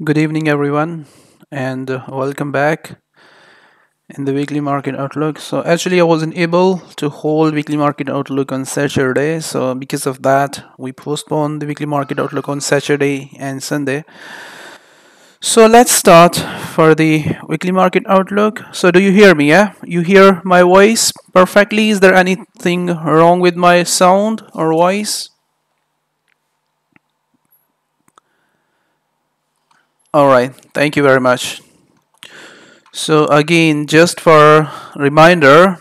Good evening, everyone, and welcome back in the weekly market outlook. So, actually, I wasn't able to hold weekly market outlook on Saturday, so because of that, we postponed the weekly market outlook on Saturday and Sunday. So, let's start for the weekly market outlook. So, do you hear me? Yeah, you hear my voice perfectly? Is there anything wrong with my sound or voice? All right, thank you very much. So again, just for reminder,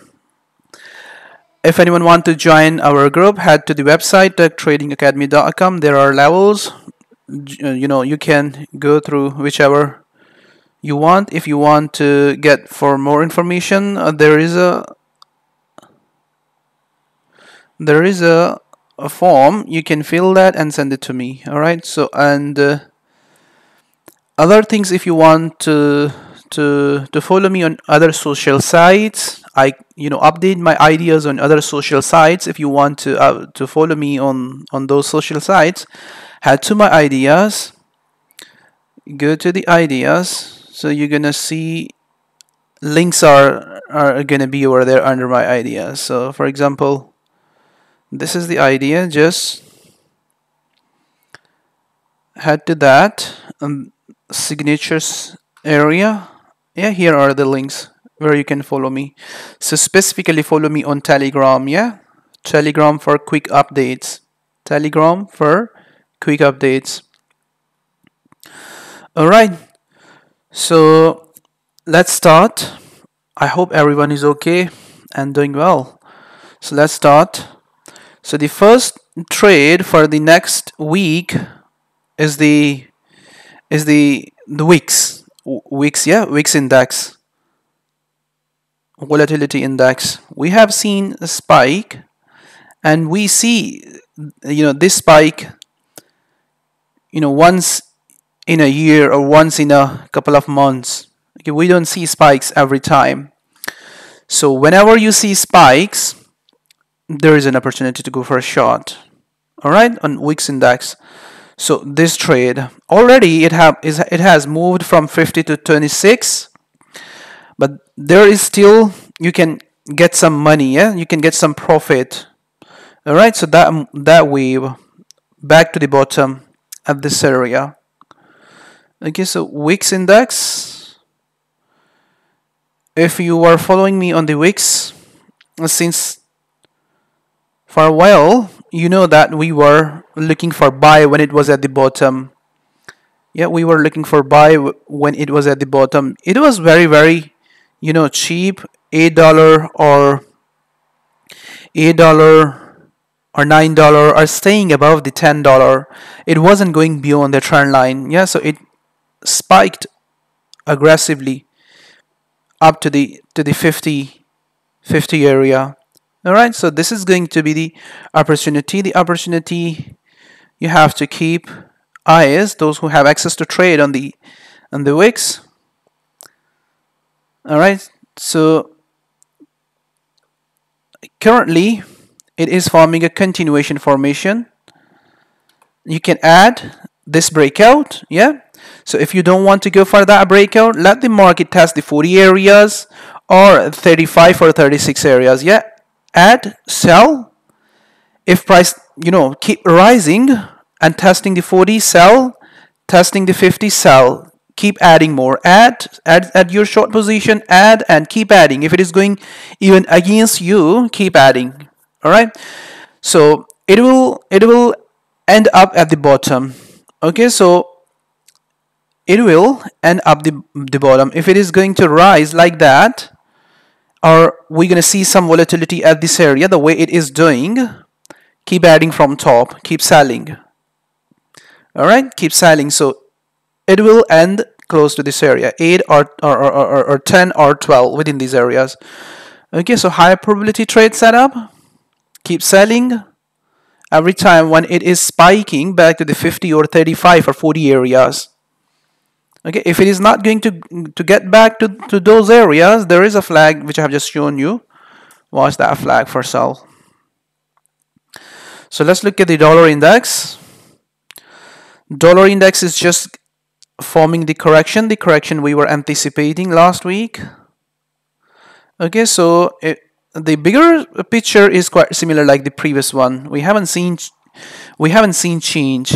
if anyone want to join our group, head to the website tradingacademy.com. There are levels. You can go through whichever you want. If you want to get for more information, there is a form. You can fill that and send it to me. All right. So and other things, if you want to follow me on other social sites, I update my ideas on other social sites. If you want to follow me on those social sites, head to my ideas, go to the ideas. So you're gonna see links are gonna be over there under my ideas. So for example, this is the idea. Just head to that signatures area. Yeah, here are the links where you can follow me. So specifically follow me on Telegram. Yeah, Telegram for quick updates. Telegram for quick updates. All right, so let's start. I hope everyone is okay and doing well. So let's start. So the first trade for the next week is the wix index, volatility index. We have seen a spike, and we see this spike once in a year or once in a couple of months. Okay, we don't see spikes every time. So whenever you see spikes, there is an opportunity to go for a short. All right, on wix index. So this trade already it has moved from 50 to 26, but there is still, you can get some money. Yeah, you can get some profit. All right, so that wave back to the bottom at this area. Okay, so wix index. If you are following me on the wix since for a while, you know that we were looking for buy when it was at the bottom. Yeah, we were looking for buy when it was at the bottom. It was very, very, cheap. $8 or $9 are staying above the $10. It wasn't going beyond the trend line. Yeah, so it spiked aggressively up to the 50 area. All right, so this is going to be the opportunity. The opportunity you have to keep eyes, those who have access to trade on the wix. All right, so currently it is forming a continuation formation. You can add this breakout. Yeah, so if you don't want to go for that breakout, let the market test the 40 areas or 35 or 36 areas. Yeah, add, sell. If price keep rising and testing the 40, sell. Testing the 50, sell. Keep adding more. Add your short position, add and keep adding. If it is going even against you, keep adding. All right, so it will end up at the bottom. Okay, so it will end up the bottom. If it is going to rise like that, or we're going to see some volatility at this area the way it is doing, keep adding from top, keep selling. All right, keep selling. So it will end close to this area, 8 or 10 or 12 within these areas. Okay, so high probability trade setup. Keep selling every time when it is spiking back to the 50 or 35 or 40 areas. Okay, if it is not going to get back to those areas, there is a flag which I have just shown you. Watch that flag for sell. So let's look at the dollar index. Dollar index is just forming the correction we were anticipating last week. Okay, so the bigger picture is quite similar like the previous one. We haven't seen change.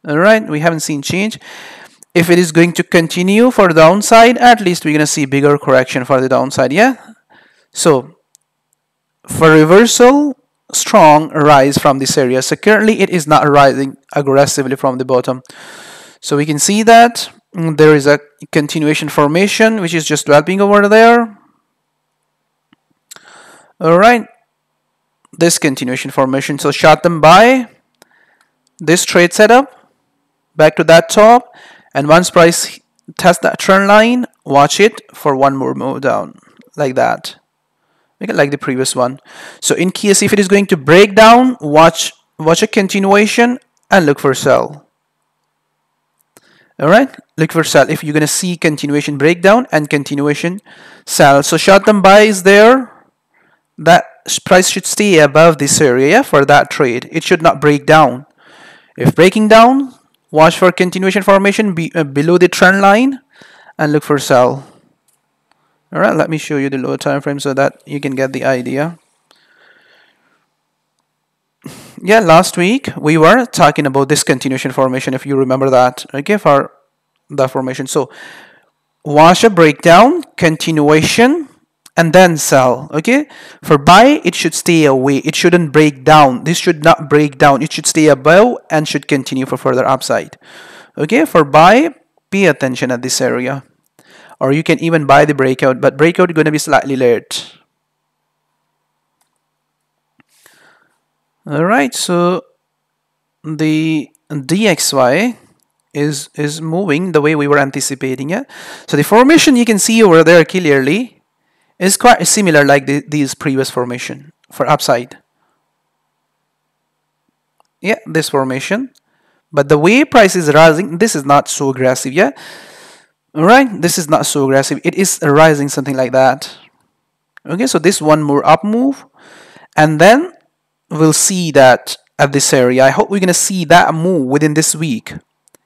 All right, we haven't seen change. If it is going to continue for the downside, at least we're gonna see bigger correction for the downside. Yeah. So for reversal, strong rise from this area. So currently it is not rising aggressively from the bottom. So we can see that there is a continuation formation which is just developing over there. All right, this continuation formation. So short-term buy, this trade setup, back to that top, and once price tests that trend line, watch it for one more move down, like that. Okay, like the previous one. So in case if it is going to break down, watch a continuation and look for sell. All right, look for sell if you're gonna see continuation breakdown and continuation sell. So short-term buy is there. That price should stay above this area for that trade. It should not break down. If breaking down, watch for continuation formation below the trend line and look for sell. All right, let me show you the lower time frame so that you can get the idea. Yeah, last week we were talking about this continuation formation, if you remember that. Okay, for the formation. So watch a breakdown, continuation, and then sell. Okay, for buy it should stay away, it shouldn't break down. This should not break down, it should stay above and should continue for further upside. Okay, for buy, pay attention at this area, or you can even buy the breakout, but breakout is going to be slightly late. All right, so the DXY is moving the way we were anticipating it. So the formation you can see over there clearly is quite similar like these previous formation for upside. Yeah, this formation, but the way price is rising, this is not so aggressive. Yeah, all right, this is not so aggressive. It is rising something like that. Okay, so this one more up move, and then we'll see that at this area. I hope we're gonna see that move within this week.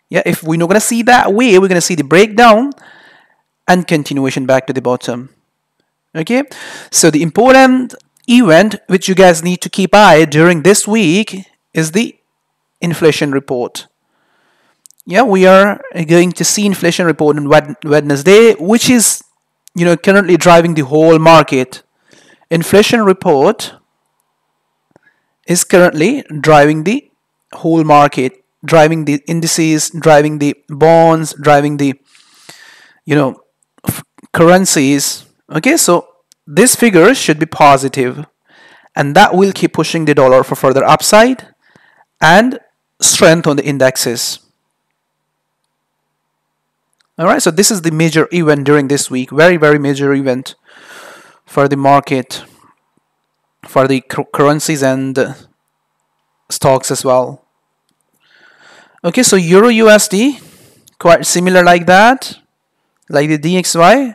Yeah, if we're not gonna see that way, we're gonna see the breakdown and continuation back to the bottom. Okay, so the important event which you guys need to keep eye during this week is the inflation report. Yeah, we are going to see inflation report on Wednesday, which is currently driving the whole market. Inflation report is currently driving the whole market, driving the indices, driving the bonds, driving the currencies. Okay, so this figure should be positive, and that will keep pushing the dollar for further upside and strength on the indexes. All right, so this is the major event during this week, very major event for the market, for the currencies and stocks as well. Okay, so Euro USD, quite similar like that, like the DXY.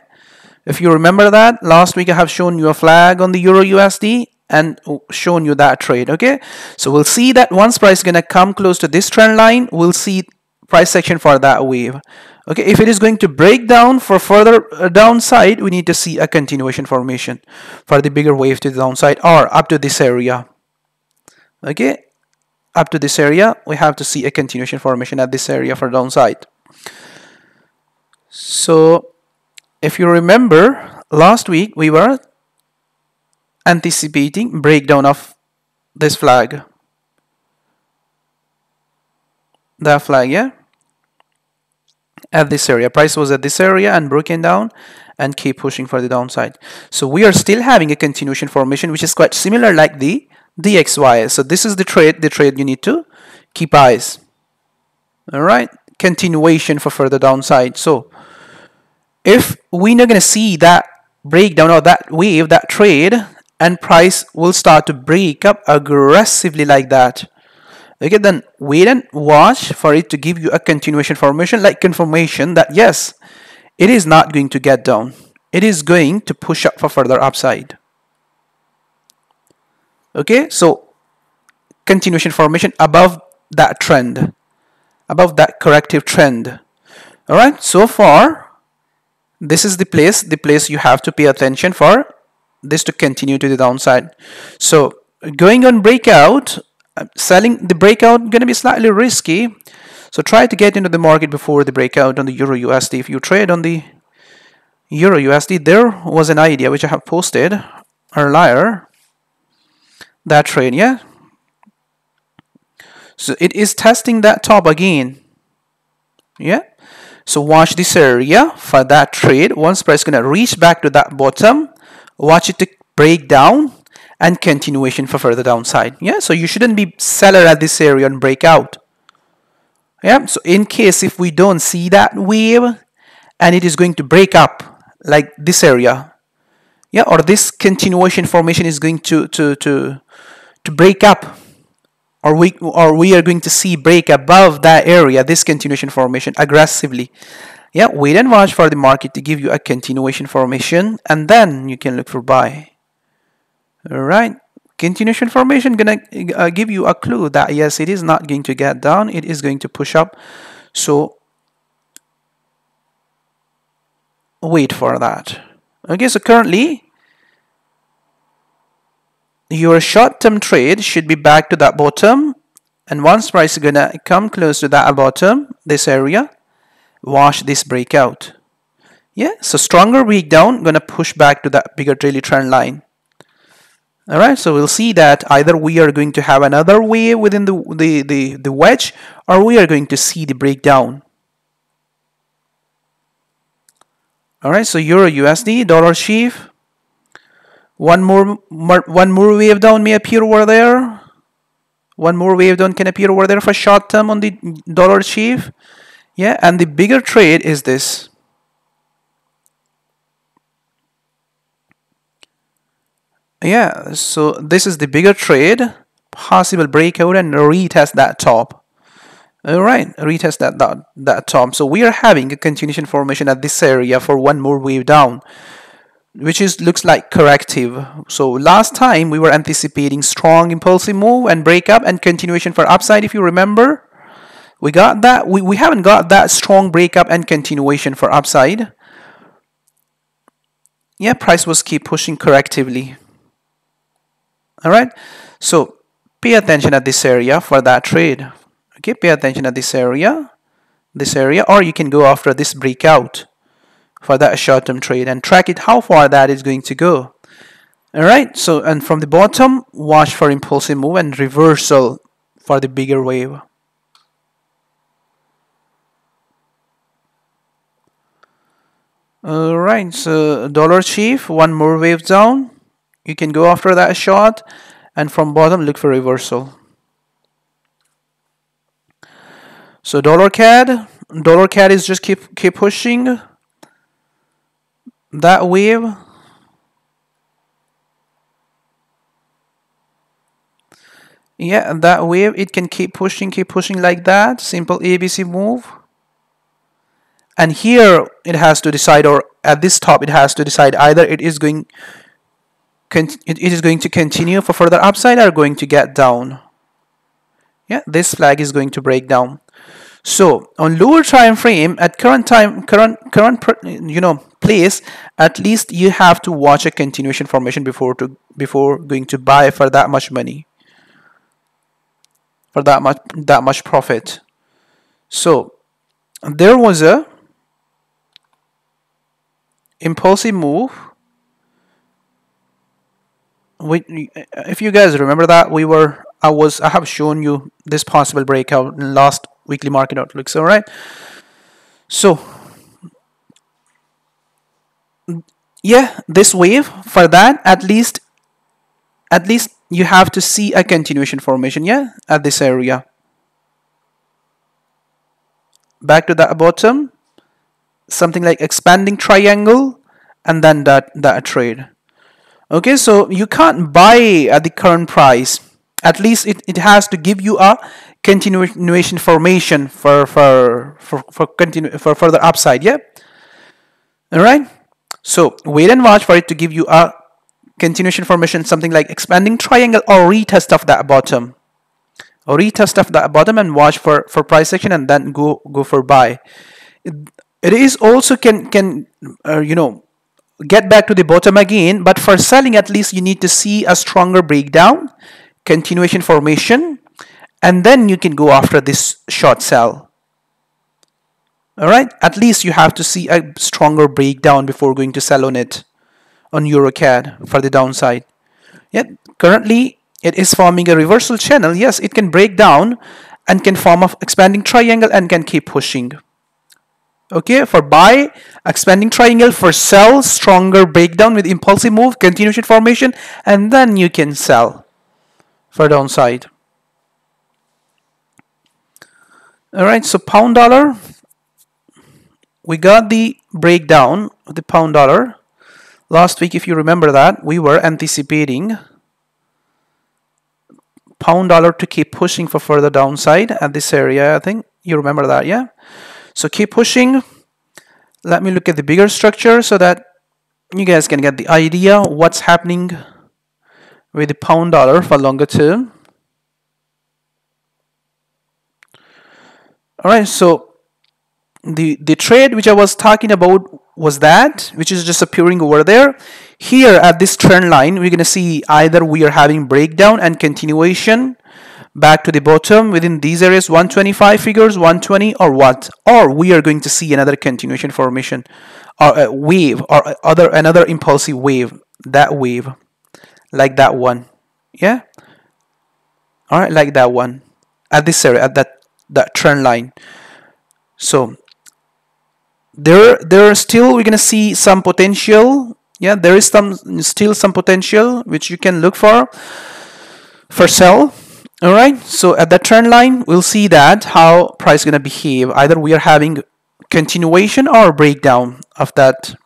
If you remember that, last week I have shown you a flag on the Euro USD and shown you that trade. Okay, so we'll see that once price is gonna come close to this trend line, we'll see price action for that wave. Okay, if it is going to break down for further downside, we need to see a continuation formation for the bigger wave to the downside, or up to this area. Okay, up to this area, we have to see a continuation formation at this area for downside. So if you remember, last week we were anticipating breakdown of this flag. That flag, yeah? At this area. Price was at this area and broken down and keep pushing for the downside. So we are still having a continuation formation which is quite similar like the DXY. So this is the trade you need to keep eyes. Alright? Continuation for further downside. So if we're not going to see that breakdown or that wave, that trade, and price will start to break up aggressively like that, okay, then wait and watch for it to give you a continuation formation, like confirmation that yes, it is not going to get down. It is going to push up for further upside. Okay, so continuation formation above that trend, above that corrective trend. All right, so far this is the place you have to pay attention for this to continue to the downside. So going on breakout, selling the breakout going to be slightly risky. So try to get into the market before the breakout on the Euro USD. If you trade on the Euro USD, there was an idea which I have posted earlier. That trade, yeah. So it is testing that top again. Yeah. So watch this area for that trade. Once price gonna reach back to that bottom, watch it to break down and continuation for further downside. Yeah. So you shouldn't be seller at this area and break out. Yeah. So in case if we don't see that wave and it is going to break up like this area, yeah, or this continuation formation is going to break up, or we are going to see break above that area, this continuation formation aggressively. Yeah, wait and watch for the market to give you a continuation formation, and then you can look for buy. All right, continuation formation gonna give you a clue that yes, it is not going to get down, it is going to push up. So wait for that. Okay, so currently your short-term trade should be back to that bottom, and once price is gonna come close to that bottom, this area, watch this breakout. Yeah, so stronger breakdown gonna push back to that bigger daily trend line. All right, so we'll see that either we are going to have another wave within the wedge, or we are going to see the breakdown. All right, so Euro USD, dollar chief. One more wave down may appear over there. One more wave down can appear over there for short term on the dollar chief. Yeah, and the bigger trade is this. Yeah, so this is the bigger trade. Possible breakout and retest that top. All right, retest that top. So we are having a continuation formation at this area for one more wave down, which looks like corrective. So last time we were anticipating strong impulsive move and breakup and continuation for upside. If you remember, we got that. We haven't got that strong breakup and continuation for upside. Yeah, price was keep pushing correctively. All right, so pay attention at this area for that trade. Okay, pay attention at this area, or you can go after this breakout for that short-term trade and track it how far that is going to go. All right, so and from the bottom, watch for impulsive move and reversal for the bigger wave. All right, so dollar chief, one more wave down. You can go after that shot, and from bottom look for reversal. So dollar CAD is just keep pushing that wave. Yeah, that wave, it can keep pushing like that. Simple ABC move. And here it has to decide, or at this top it has to decide either it is going to continue for further upside or going to get down. Yeah, this flag is going to break down. So on lower time frame, at current place, at least you have to watch a continuation formation before going to buy for that much money, for that much profit. So there was a impulsive move. If you guys remember that, I have shown you this possible breakout in last weekly market outlooks. All right, so yeah, this wave, for that at least you have to see a continuation formation, yeah, at this area, back to that bottom, something like expanding triangle, and then that trade. Okay, so you can't buy at the current price. At least it has to give you a continuation formation for further upside. Yeah. All right. So wait and watch for it to give you a continuation formation, something like expanding triangle or retest of that bottom, and watch for price action, and then go for buy. It is also can get back to the bottom again, but for selling at least you need to see a stronger breakdown, continuation formation, and then you can go after this short sell. All right, at least you have to see a stronger breakdown before going to sell on it on EuroCAD for the downside. Yet currently it is forming a reversal channel. Yes, it can break down and can form an expanding triangle and can keep pushing. Okay, for buy, expanding triangle; for sell, stronger breakdown with impulsive move, continuation formation, and then you can sell for downside. All right, so pound dollar, we got the breakdown of the pound dollar. Last week, if you remember that, we were anticipating pound dollar to keep pushing for further downside at this area. I think you remember that, yeah? So keep pushing. Let me look at the bigger structure so that you guys can get the idea what's happening with the pound dollar for longer term. All right, so the trade which I was talking about was that, which is just appearing over there. Here at this trend line, we're going to see either we are having breakdown and continuation back to the bottom within these areas, 125 figures, 120, or what? Or we are going to see another continuation formation or a wave or another impulsive wave, that wave, like that one. Yeah? All right, like that one at this area, at that trend line. So there are still, we're going to see some potential. Yeah, there is still some potential which you can look for sell. All right, so at that trend line, we'll see that how price is going to behave. Either we are having continuation or breakdown of that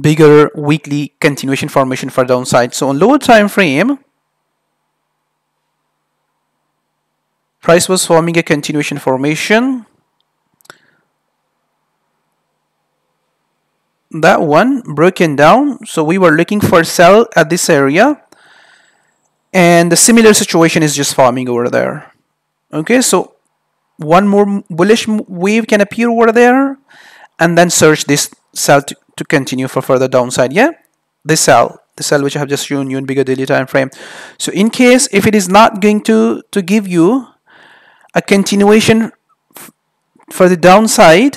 bigger weekly continuation formation for downside. So on lower time frame, price was forming a continuation formation. That one broken down, so we were looking for sell at this area, and the similar situation is just forming over there. Okay, so one more bullish wave can appear over there, and then search this sell to continue for further downside. Yeah, this sell which I have just shown you in bigger daily time frame. So in case if it is not going to give you a continuation for the downside,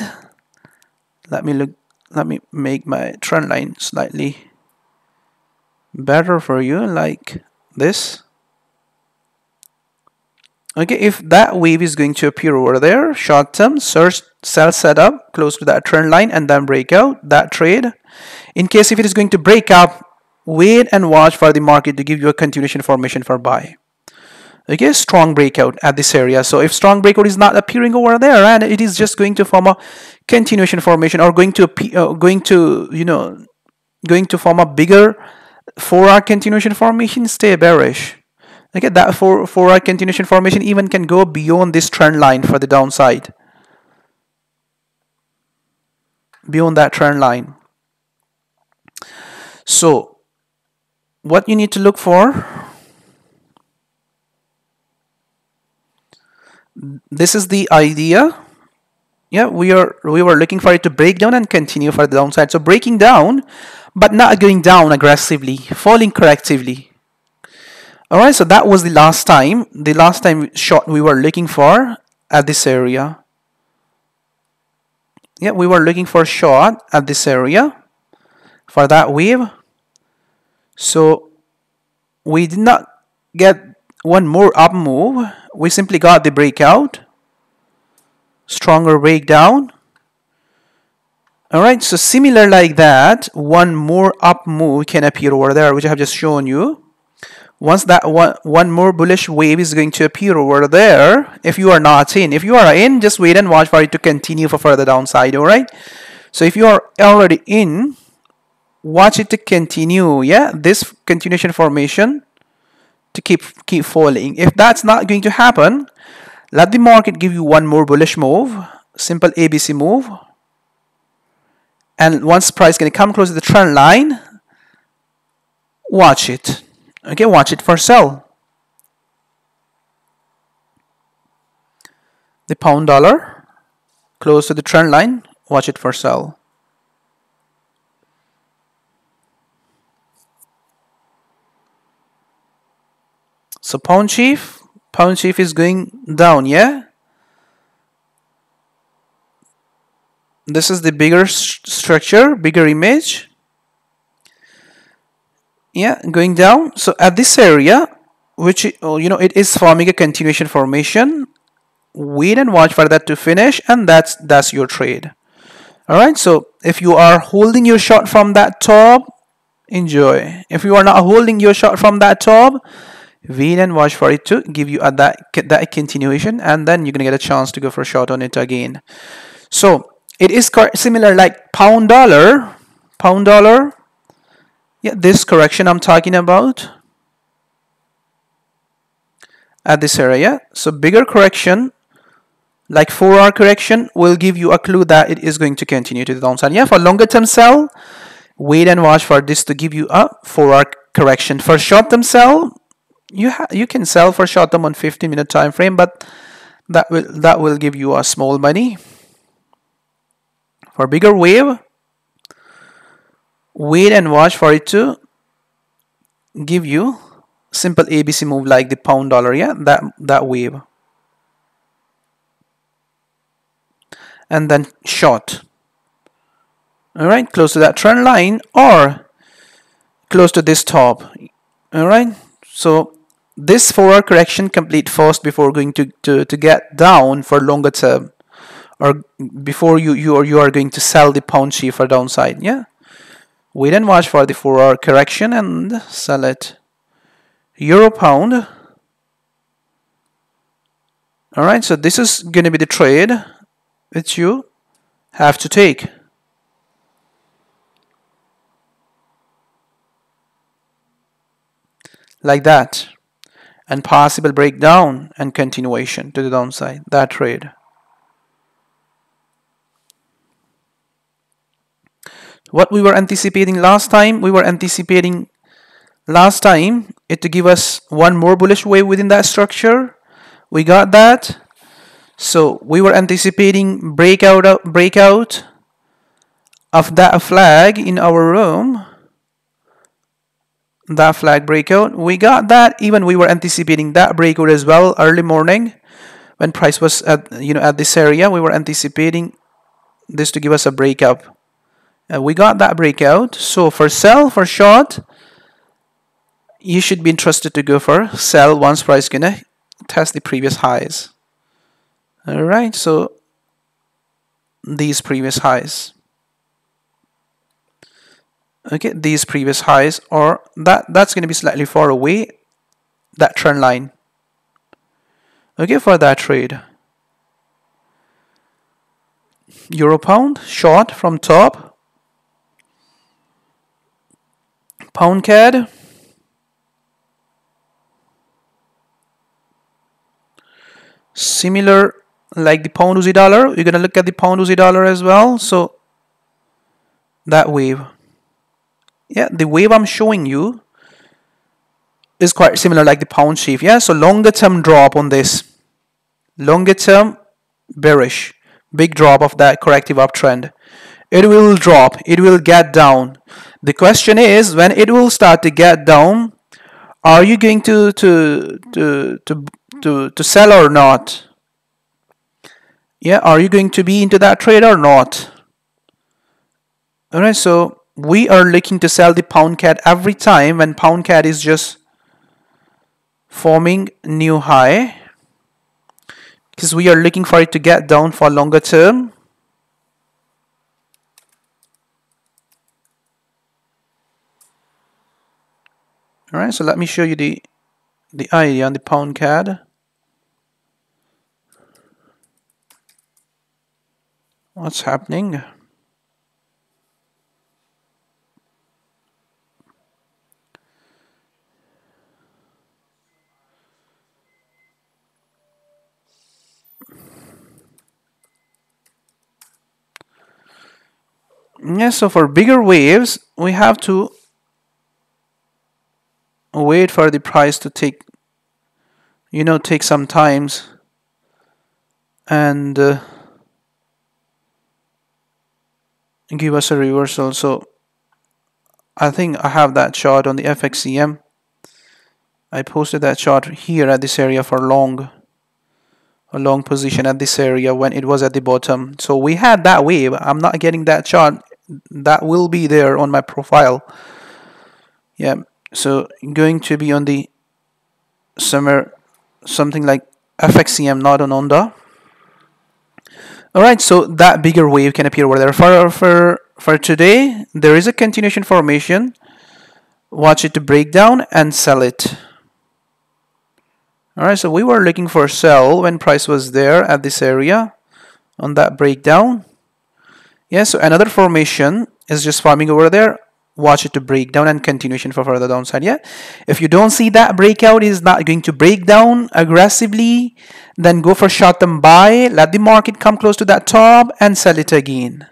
let me make my trend line slightly better for you, like this. Okay, if that wave is going to appear over there, short term, search sell setup close to that trend line and then break out that trade. In case if it is going to break up, wait and watch for the market to give you a continuation formation for buy. Okay, strong breakout at this area. So if strong breakout is not appearing over there and it is just going to form a continuation formation or going to form a bigger 4-hour continuation formation, stay bearish. Okay, that 4-hour continuation formation even can go beyond this trend line for the downside. Beyond that trend line. So what you need to look for, this is the idea. Yeah, we were looking for it to break down and continue for the downside. So breaking down, but not going down aggressively, falling correctively. All right, so that was the last time shot we were looking for at this area. Yeah, we were looking for a shot at this area for that wave. So we did not get one more up move. We simply got the breakout, stronger breakdown. All right, so similar like that, one more up move can appear over there, which I have just shown you. Once that one more bullish wave is going to appear over there, if you are not in, if you are in, just wait and watch for it to continue for further downside. All right, so if you are already in, watch it to continue. Yeah, this continuation formation to keep falling. If that's not going to happen, let the market give you one more bullish move, simple ABC move, and once price going to come close to the trend line, watch it. Okay, watch it for sell. The pound dollar. close to the trend line, watch it for sell. So pound chief is going down, yeah? This is the bigger structure, bigger image. Yeah, going down. So at this area, which it is forming a continuation formation. Wait and watch for that to finish, and that's your trade. All right. So if you are holding your shot from that top, enjoy. If you are not holding your shot from that top, wait and watch for it to give you that continuation, and then you're gonna get a chance to go for a shot on it again. So it is similar like pound dollar. Yeah, this correction I'm talking about at this area. So bigger correction, like 4-hour correction, will give you a clue that it is going to continue to the downside. Yeah, for longer term sell, wait and watch for this to give you a 4-hour correction. For short term sell, you can sell for short term on 15-minute time frame, but that will give you a small money. For bigger wave, wait and watch for it to give you simple ABC move like the pound dollar, yeah, that wave. And then short. All right, close to that trend line or close to this top. All right, so this 4-hour correction complete first before going to get down for longer term, or before you are going to sell the pound chief for downside. Yeah, wait and watch for the 4-hour correction and sell it. Euro pound. All right, so this is going to be the trade that you have to take. Like that. And possible breakdown and continuation to the downside. That trade. What we were anticipating last time, it to give us one more bullish wave within that structure. We got that. So we were anticipating breakout of that flag in our room. That flag breakout, we got that. Even we were anticipating that breakout as well early morning when price was at this area. We were anticipating this to give us a breakout. We got that breakout. So for sell, for short, you should be interested to go for sell once price gonna test the previous highs. All right, so these previous highs. Okay, these previous highs, or that's going to be slightly far away, that trend line. Okay, for that trade. Euro pound, short from top. Pound CAD. Similar like the pound Aussie dollar. You're going to look at the pound Aussie dollar as well. So that wave. Yeah, the wave I'm showing you is quite similar like the pound chief. Yeah, so longer term drop on this. Longer term bearish. Big drop of that corrective uptrend. It will drop. It will get down. The question is, when it will start to get down, are you going to sell or not? Yeah, are you going to be into that trade or not? All right, so we are looking to sell the pound CAD every time when pound CAD is just forming new high, because we are looking for it to get down for longer term. All right, so let me show you the idea on the pound CAD. What's happening? Yeah, so for bigger waves, we have to wait for the price to take some times, and give us a reversal. So I think I have that chart on the FXCM. I posted that chart here at this area for a long position at this area when it was at the bottom. So we had that wave. I'm not getting that chart. That will be there on my profile. Yeah, so going to be on the somewhere something like FXCM, not on Onda. All right, so that bigger wave can appear over there. For today, there is a continuation formation. Watch it to break down and sell it. All right, so we were looking for sell when price was there at this area on that breakdown. Yeah, so another formation is just forming over there. Watch it to break down and continuation for further downside. Yeah, if you don't see that breakout is not going to break down aggressively, then go for short-term buy. Let the market come close to that top and sell it again.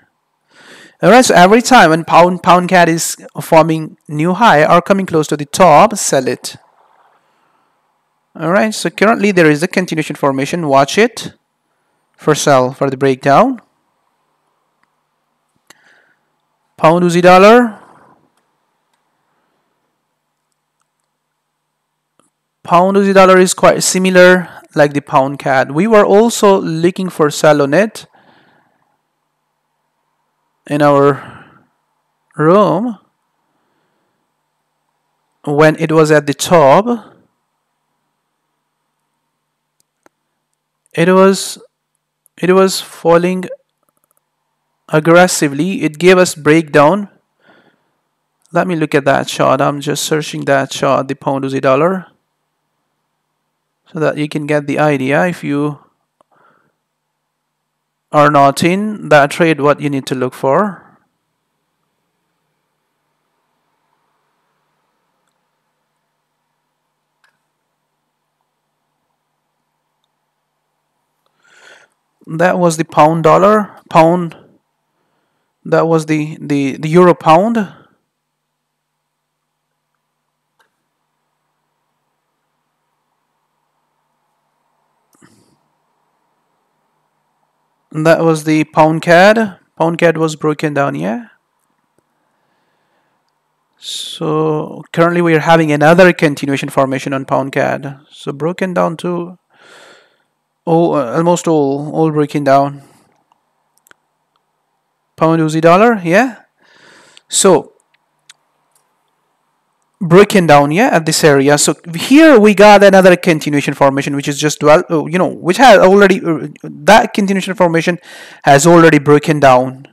All right, so every time when pound CAD is forming new high or coming close to the top, sell it. All right, so currently there is a continuation formation. Watch it for sell for the breakdown. Pound USD dollar. Pound USD dollar is quite similar like the pound CAD. We were also looking for sell on it in our room when it was at the top. It was falling aggressively. It gave us breakdown. Let me look at that chart. I'm just searching that chart, the pound USD dollar, so that you can get the idea if you are not in that trade what you need to look for. That was the pound dollar, pound. That was the euro pound. That was the pound CAD. Pound CAD was broken down, yeah. So currently we are having another continuation formation on pound CAD. So broken down to almost all breaking down. Pound USD dollar, yeah. So broken down, yeah, at this area. So here we got another continuation formation, which is just which has already that continuation formation has already broken down.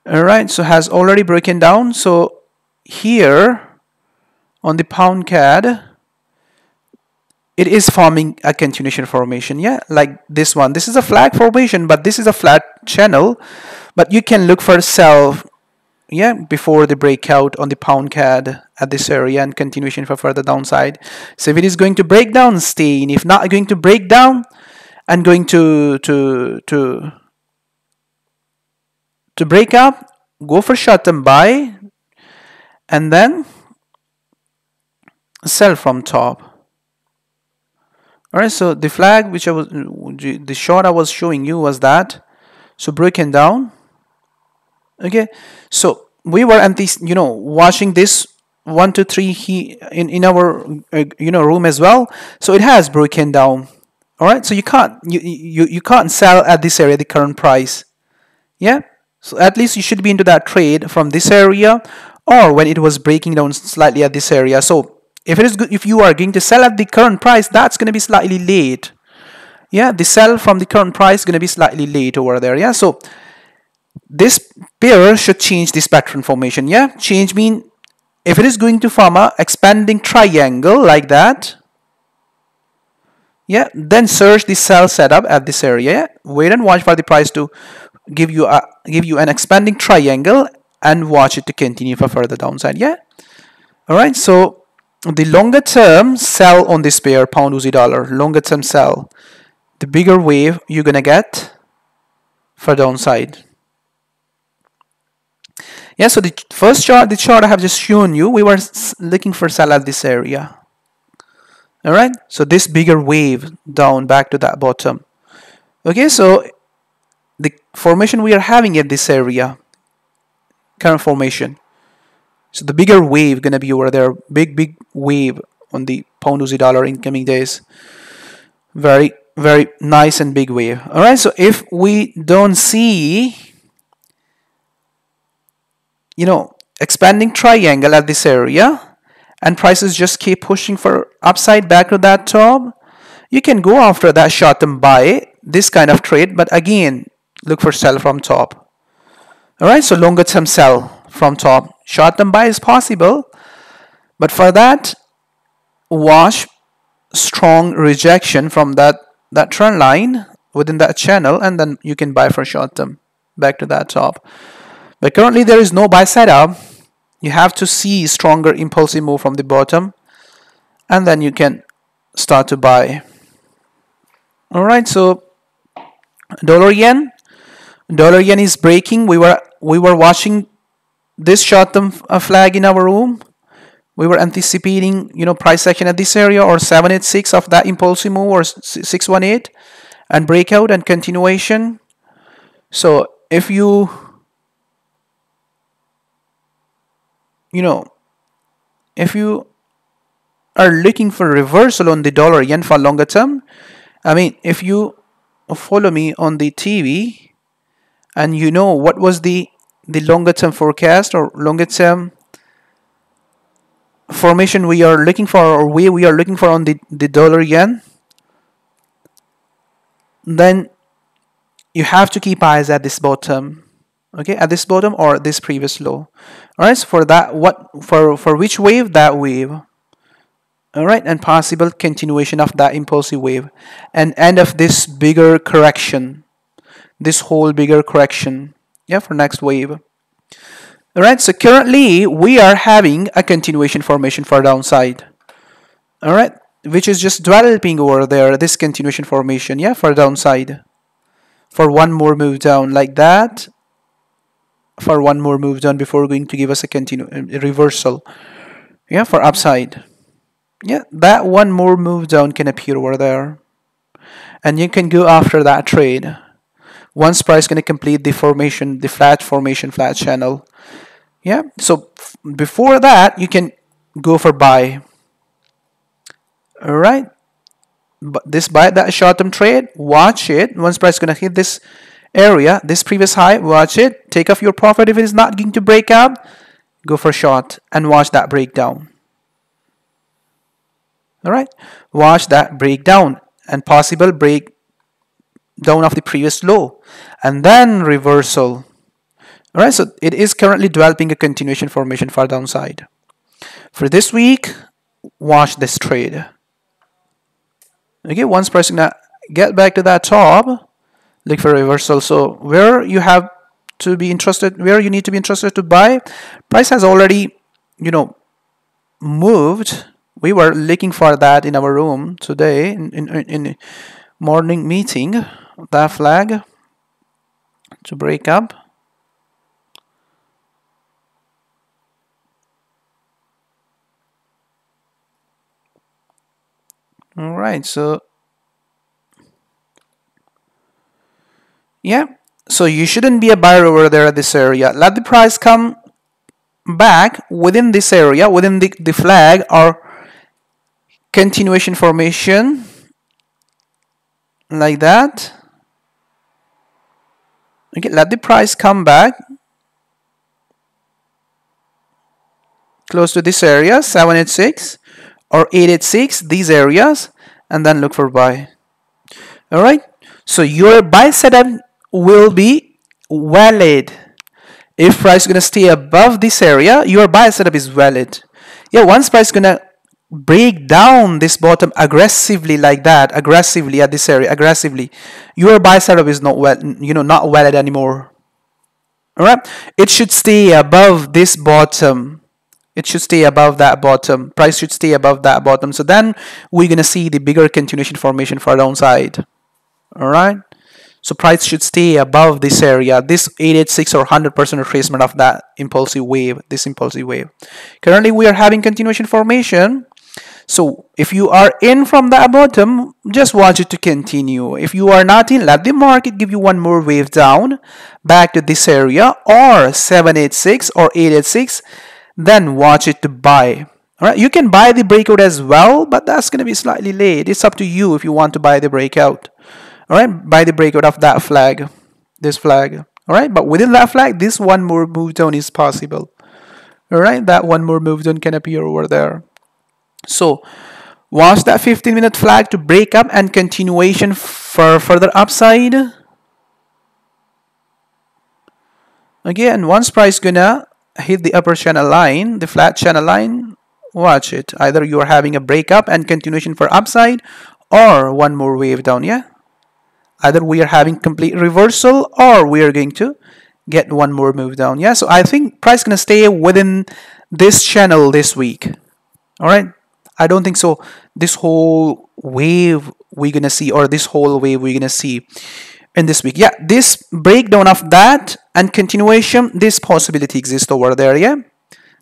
All right, so has already broken down. So here on the pound CAD, it is forming a continuation formation, yeah, like this one. This is a flag formation, but this is a flat channel. But you can look for sell, yeah, before the breakout on the pound CAD at this area and continuation for further downside. So if it is going to break down, stay in. If not going to break down and going to break up, go for short-term buy and then sell from top. All right, so the flag which the short I was showing you was that. So broken down. Okay, so we were watching this 1 2 3 in our room as well. So it has broken down. All right, so you can't sell at this area the current price. Yeah, so at least you should be into that trade from this area or when it was breaking down slightly at this area. So if you are going to sell at the current price, that's going to be slightly late. Yeah, the sell from the current price is going to be slightly late over there. Yeah, so this pair should change this pattern formation. Yeah, change mean if it is going to form a expanding triangle like that, yeah, then search the sell setup at this area. Yeah? Wait and watch for the price to give you an expanding triangle and watch it to continue for further downside. Yeah, all right, so the longer term sell on this pair, pound USD dollar, longer term sell, the bigger wave you're gonna get for downside. Yeah, so the first chart, the chart I have just shown you, we were looking for sell at this area. All right, so this bigger wave down back to that bottom. Okay, so the formation we are having at this area, current formation. So the bigger wave gonna be over there, big wave on the pound Aussie dollar in coming days. Very nice and big wave. All right, so if we don't see, you know, expanding triangle at this area and prices just keep pushing for upside back to that top, you can go after that short-term buy, this kind of trade, but again, look for sell from top. All right, so longer term sell from top. Short-term buy is possible, but for that, watch strong rejection from that trend line within that channel, and then you can buy for short-term back to that top. But currently there is no buy setup. You have to see stronger impulsive move from the bottom, and then you can start to buy. All right, so dollar yen is breaking. We were watching this short-term flag in our room. We were anticipating, you know, price action at this area or 786 of that impulsive move or 618 and breakout and continuation. So if you are looking for reversal on the dollar yen for longer term, I mean, if you follow me on the TV and you know what was the longer term forecast or longer term formation we are looking for, or way we are looking for on the dollar yen, then you have to keep eyes at this bottom. Okay, at this bottom or this previous low. All right, so for that, for which wave? That wave. All right, and possible continuation of that impulsive wave and end of this bigger correction, this whole bigger correction, yeah, for next wave. All right, so currently we are having a continuation formation for downside. All right, which is just developing over there, this continuation formation, yeah, for downside, for one more move down like that, for one more move down before going to give us a reversal, yeah, for upside. Yeah, that one more move down can appear over there, and you can go after that trade once price going to complete the formation, the flat formation, flat channel. Yeah, so before that you can go for buy. All right, but this buy, that short-term trade, watch it. Once price going to hit this area, this previous high, watch it, take off your profit. If it is not going to break out, go for short and watch that breakdown. All right, watch that breakdown and possible break down of the previous low and then reversal. All right, so it is currently developing a continuation formation for downside. For this week, watch this trade. Okay, once price gonna get back to that top, look for reversal. So where you have to be interested, where you need to be interested to buy, price has already, you know, moved. We were looking for that in our room today in morning meeting, that flag to break up. All right, so yeah, so you shouldn't be a buyer over there at this area. Let the price come back within this area, within the flag or continuation formation like that. Okay, let the price come back close to this area, 786 or 886, these areas, and then look for buy. All right, so your buy setup will be valid. If price is going to stay above this area, your buy setup is valid. Yeah, once price is going to break down this bottom aggressively like that, aggressively at this area, aggressively, your buy setup is not not valid anymore. All right, it should stay above this bottom. It should stay above that bottom. Price should stay above that bottom. So then we're gonna see the bigger continuation formation for downside. All right, so price should stay above this area, this 886 or 100% retracement of that impulsive wave, this impulsive wave. Currently we are having continuation formation. So if you are in from the bottom, just watch it to continue. If you are not in, let the market give you one more wave down back to this area or 786 or 886, then watch it to buy. All right, you can buy the breakout as well, but that's going to be slightly late. It's up to you if you want to buy the breakout. All right, buy the breakout of that flag, this flag. All right, but within that flag, this one more move down is possible. All right, that one more move down can appear over there. So watch that 15-minute flag to break up and continuation for further upside. Again, once price gonna hit the upper channel line, the flat channel line, watch it. Either you are having a breakup and continuation for upside or one more wave down, yeah? Either we are having complete reversal or we are going to get one more move down, yeah? So I think price gonna stay within this channel this week. All right, I don't think so this whole wave we're gonna see, or this whole wave we're gonna see in this week. Yeah, this breakdown of that and continuation, this possibility exists over there, yeah?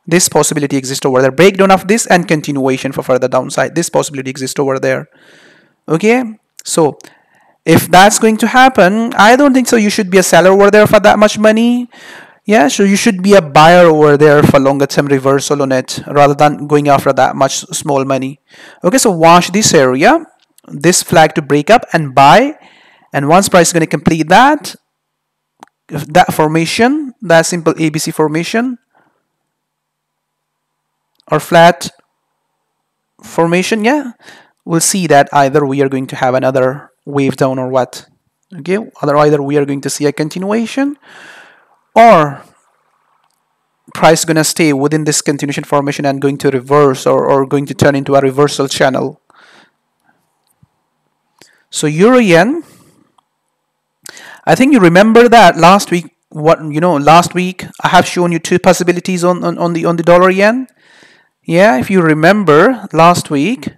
This possibility exists over there. Breakdown of this and continuation for further downside, this possibility exists over there. Okay, so if that's going to happen, I don't think so you should be a seller over there for that much money. Yeah, so you should be a buyer over there for longer term reversal on it rather than going after that much small money. Okay, so watch this area, this flag to break up and buy. And once price is going to complete that formation, that simple ABC formation or flat formation, yeah, we'll see that either we are going to have another wave down or what. Okay, either we are going to see a continuation or price is going to stay within this continuation formation and going to reverse or going to turn into a reversal channel. So euro yen, I think you remember that last week. Last week I have shown you two possibilities on the dollar yen. Yeah, if you remember last week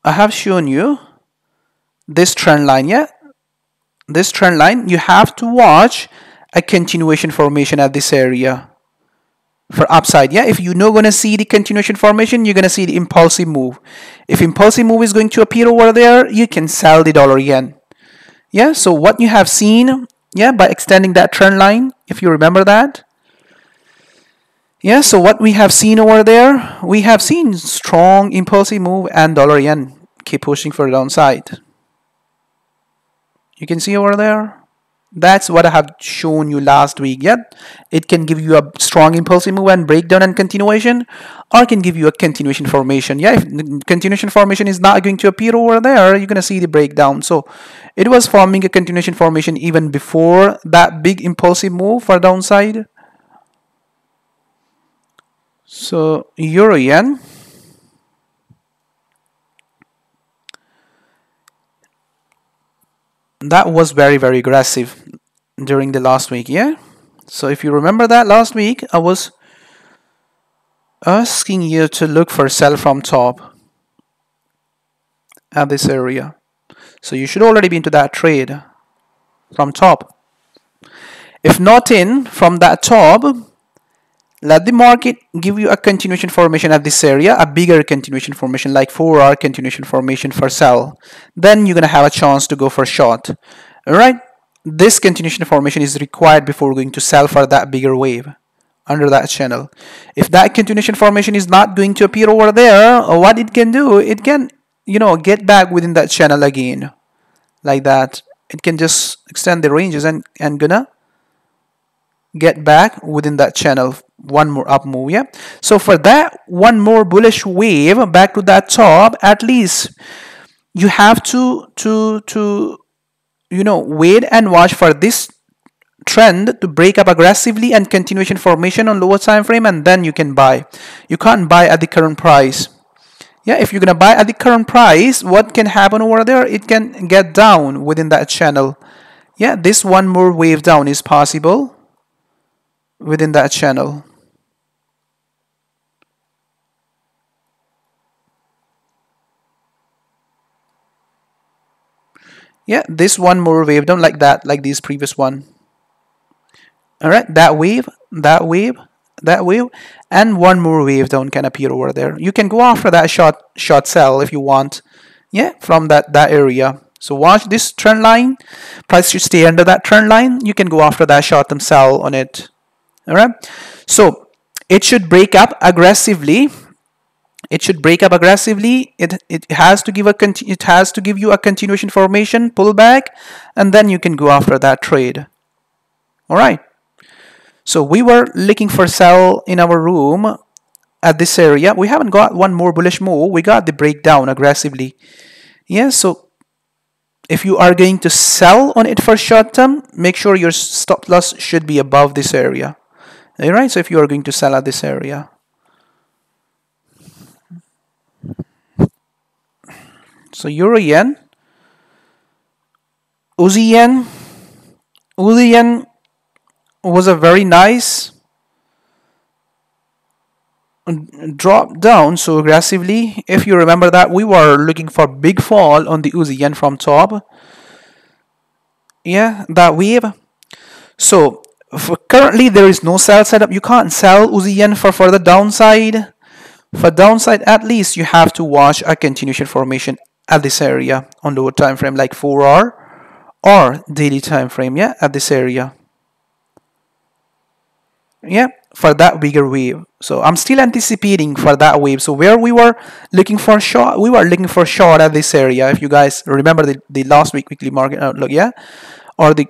I have shown you this trend line. Yeah, this trend line, you have to watch a continuation formation at this area for upside. Yeah, if you're not going to see the continuation formation, you're going to see the impulsive move. If impulsive move is going to appear over there, you can sell the dollar yen. Yeah, so what you have seen, yeah, by extending that trend line, if you remember that, yeah, so what we have seen over there, we have seen strong impulsive move and dollar yen keep pushing for the downside. You can see over there, that's what I have shown you last week. Yeah, it can give you a strong impulsive move and breakdown and continuation, or it can give you a continuation formation. Yeah, if the continuation formation is not going to appear over there, you're going to see the breakdown. So it was forming a continuation formation even before that big impulsive move for downside. So euro yen, that was very, very aggressive during the last week. Yeah, so if you remember that last week, I was asking you to look for sell from top at this area. So you should already be into that trade from top. If not in from that top, let the market give you a continuation formation at this area, a bigger continuation formation like 4-hour continuation formation for sell. Then you're going to have a chance to go for short. All right, this continuation formation is required before going to sell for that bigger wave under that channel. If that continuation formation is not going to appear over there, what it can do, it can, get back within that channel again like that. It can just extend the ranges and gonna get back within that channel, one more up move. Yeah, so for that one more bullish wave back to that top, at least you have to wait and watch for this trend to break up aggressively and continuation formation on lower time frame, and then you can buy. You can't buy at the current price. Yeah, if you're gonna buy at the current price, what can happen over there? It can get down within that channel. Yeah, this one more wave down is possible within that channel. Yeah, this one more wave down like that, like this previous one. All right, that wave, that wave, and one more wave down can appear over there. You can go after that short sell if you want, yeah, from that area. So watch this trend line. Price should stay under that trend line. You can go after that short-term sell on it. All right. So it should break up aggressively. It should break up aggressively. It has to give you a continuation formation pullback, and then you can go after that trade. All right. So we were looking for sell in our room at this area. We haven't got one more bullish move. We got the breakdown aggressively. Yeah. So if you are going to sell on it for short term, make sure your stop loss should be above this area. All right. So if you are going to sell at this area. So Euro Yen, USD Yen was a very nice drop down so aggressively. If you remember that, we were looking for big fall on the USD Yen from top. Yeah, that wave. So currently there is no sell setup. You can't sell USD Yen for further downside. For downside, at least you have to watch a continuation formation at this area on lower time frame, like 4 hour or daily time frame. Yeah, at this area. Yeah, for that bigger wave. So I'm still anticipating for that wave. So where we were looking for short, we were looking for short at this area. If you guys remember the last week weekly market outlook, yeah, or the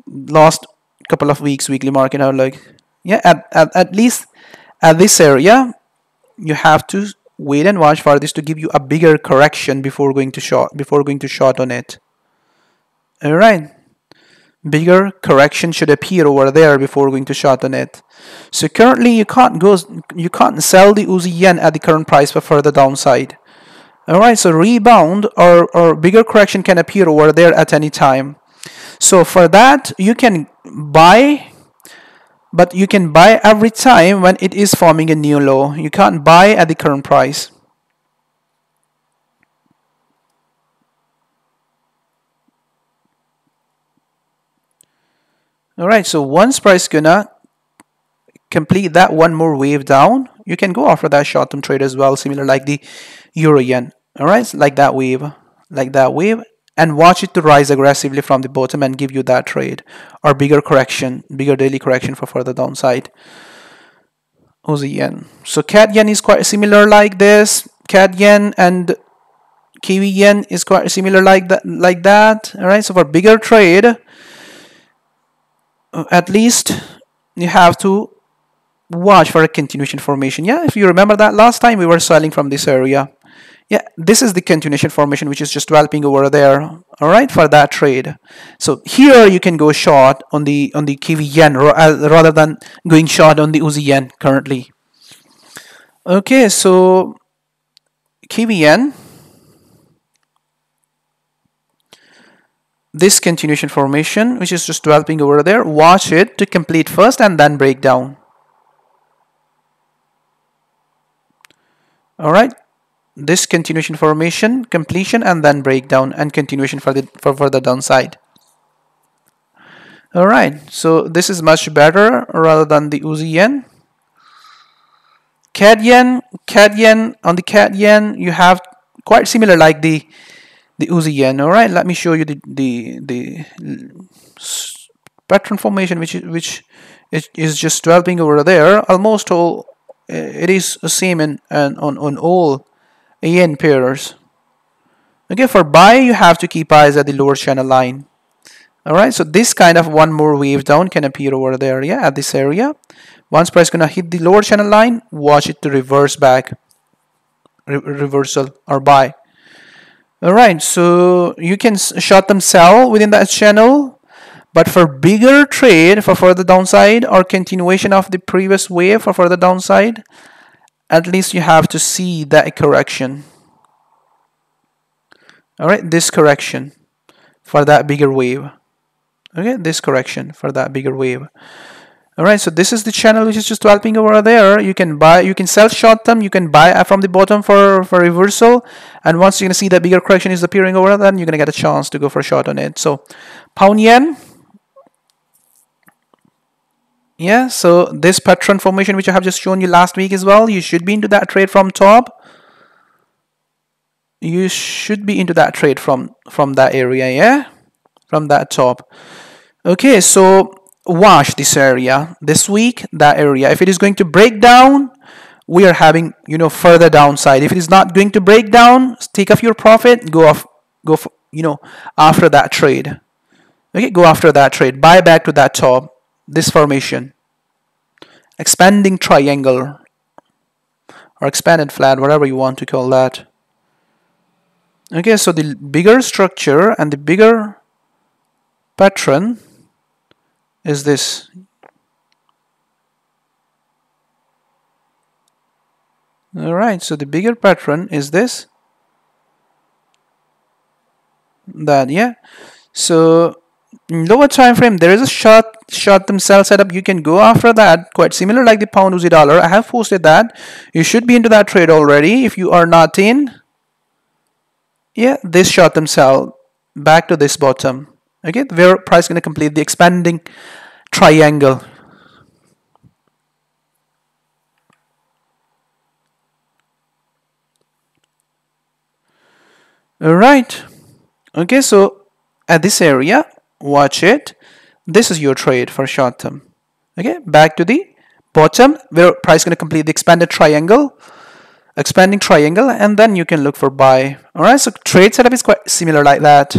last couple of weeks weekly market outlook, yeah, at least at this area, you have to wait and watch for this to give you a bigger correction before going to short on it. All right. Bigger correction should appear over there before going to short on it. So currently you can't sell the USD Yen at the current price for further downside. All right, so rebound or bigger correction can appear over there at any time. So for that you can buy, but you can buy every time when it is forming a new low. You can't buy at the current price. All right, so once price gonna complete that one more wave down, you can go after that short-term trade as well, similar like the Euro Yen. All right, so like that wave, and watch it to rise aggressively from the bottom and give you that trade or bigger correction, bigger daily correction for further downside. USD Yen. So CAD Yen is quite similar like this. CAD Yen and Kiwi Yen is quite similar like that. All right, so for bigger trade, at least you have to watch for a continuation formation. Yeah, if you remember that last time we were selling from this area. Yeah, this is the continuation formation which is just developing over there. All right, for that trade. So here you can go short on the Kiwi Yen rather than going short on the USD Yen currently. Okay, so Kiwi Yen. This continuation formation which is just developing over there, watch it to complete first and then break down. All right, this continuation formation, completion and then breakdown and continuation for further downside. All right, so this is much better rather than the USD Yen. CAD Yen, on the CAD Yen you have quite similar like the USD Yen. All right, let me show you the pattern formation which is just developing over there. Almost all it is the same on all yen pairs. Okay, for buy you have to keep eyes at the lower channel line. All right, so this kind of one more wave down can appear over there. Yeah, at this area. Once price gonna hit the lower channel line, watch it to reverse back, reversal or buy. All right, so you can short-term sell within that channel, but for bigger trade for further downside or continuation of the previous wave for further downside, at least you have to see that correction. All right, this correction for that bigger wave. Okay, this correction for that bigger wave. All right, so this is the channel which is just developing over there. You can buy, you can sell short term, you can buy from the bottom for reversal, and once you're gonna see that bigger correction is appearing over there, then you're gonna get a chance to go for short on it. So pound yen, Yeah, so this pattern formation which I have just shown you last week as well, you should be into that trade from top. You should be into that trade from that area, yeah, from that top. Okay, so watch this area this week, that area. If it is going to break down, we are having, you know, further downside. If it is not going to break down, take off your profit, go off, go for, you know, after that trade. Okay, go after that trade, buy back to that top, this formation, expanding triangle or expanded flat, whatever you want to call that. Okay, so the bigger structure and the bigger pattern is this. All right, so the bigger pattern is this, that, yeah. So in lower time frame, there is a short-term sell setup. You can go after that, quite similar like the pound USD dollar. I have posted that. You should be into that trade already. If you are not in, yeah, this short-term sell back to this bottom. Okay, where price going to complete the expanding triangle. All right. Okay, so at this area, watch it. This is your trade for short term. Okay, back to the bottom where price going to complete the expanding triangle, and then you can look for buy. All right, so trade setup is quite similar like that.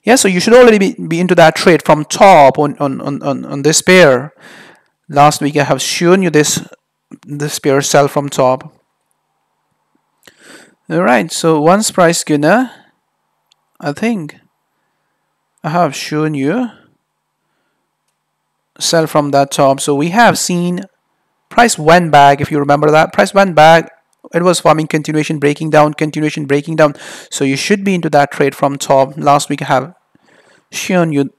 Yeah, so you should already be into that trade from top on this pair. Last week I have shown you this pair sell from top. All right, so once price gonna, I think I have shown you sell from that top. So we have seen price went back. If you remember that, price went back. It was forming continuation breaking down, continuation breaking down. So you should be into that trade from top. Last week I have shown you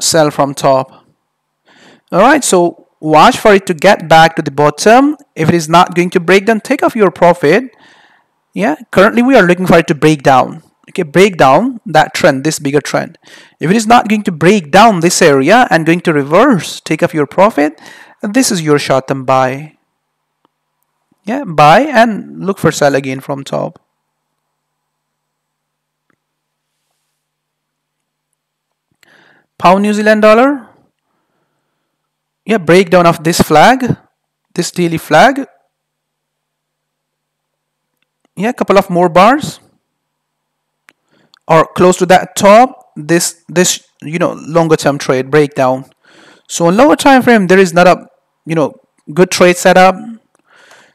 sell from top. All right, so watch for it to get back to the bottom. If it is not going to break down, take off your profit. Yeah, currently we are looking for it to break down. Okay, break down that trend, this bigger trend. If it is not going to break down this area and going to reverse, take off your profit. This is your short-term buy. Yeah, buy and look for sell again from top. Pound New Zealand dollar. Yeah, breakdown of this flag, this daily flag. Yeah, a couple of more bars. Or close to that top, this you know, longer term trade breakdown. So on lower time frame, there is not a, you know, good trade setup.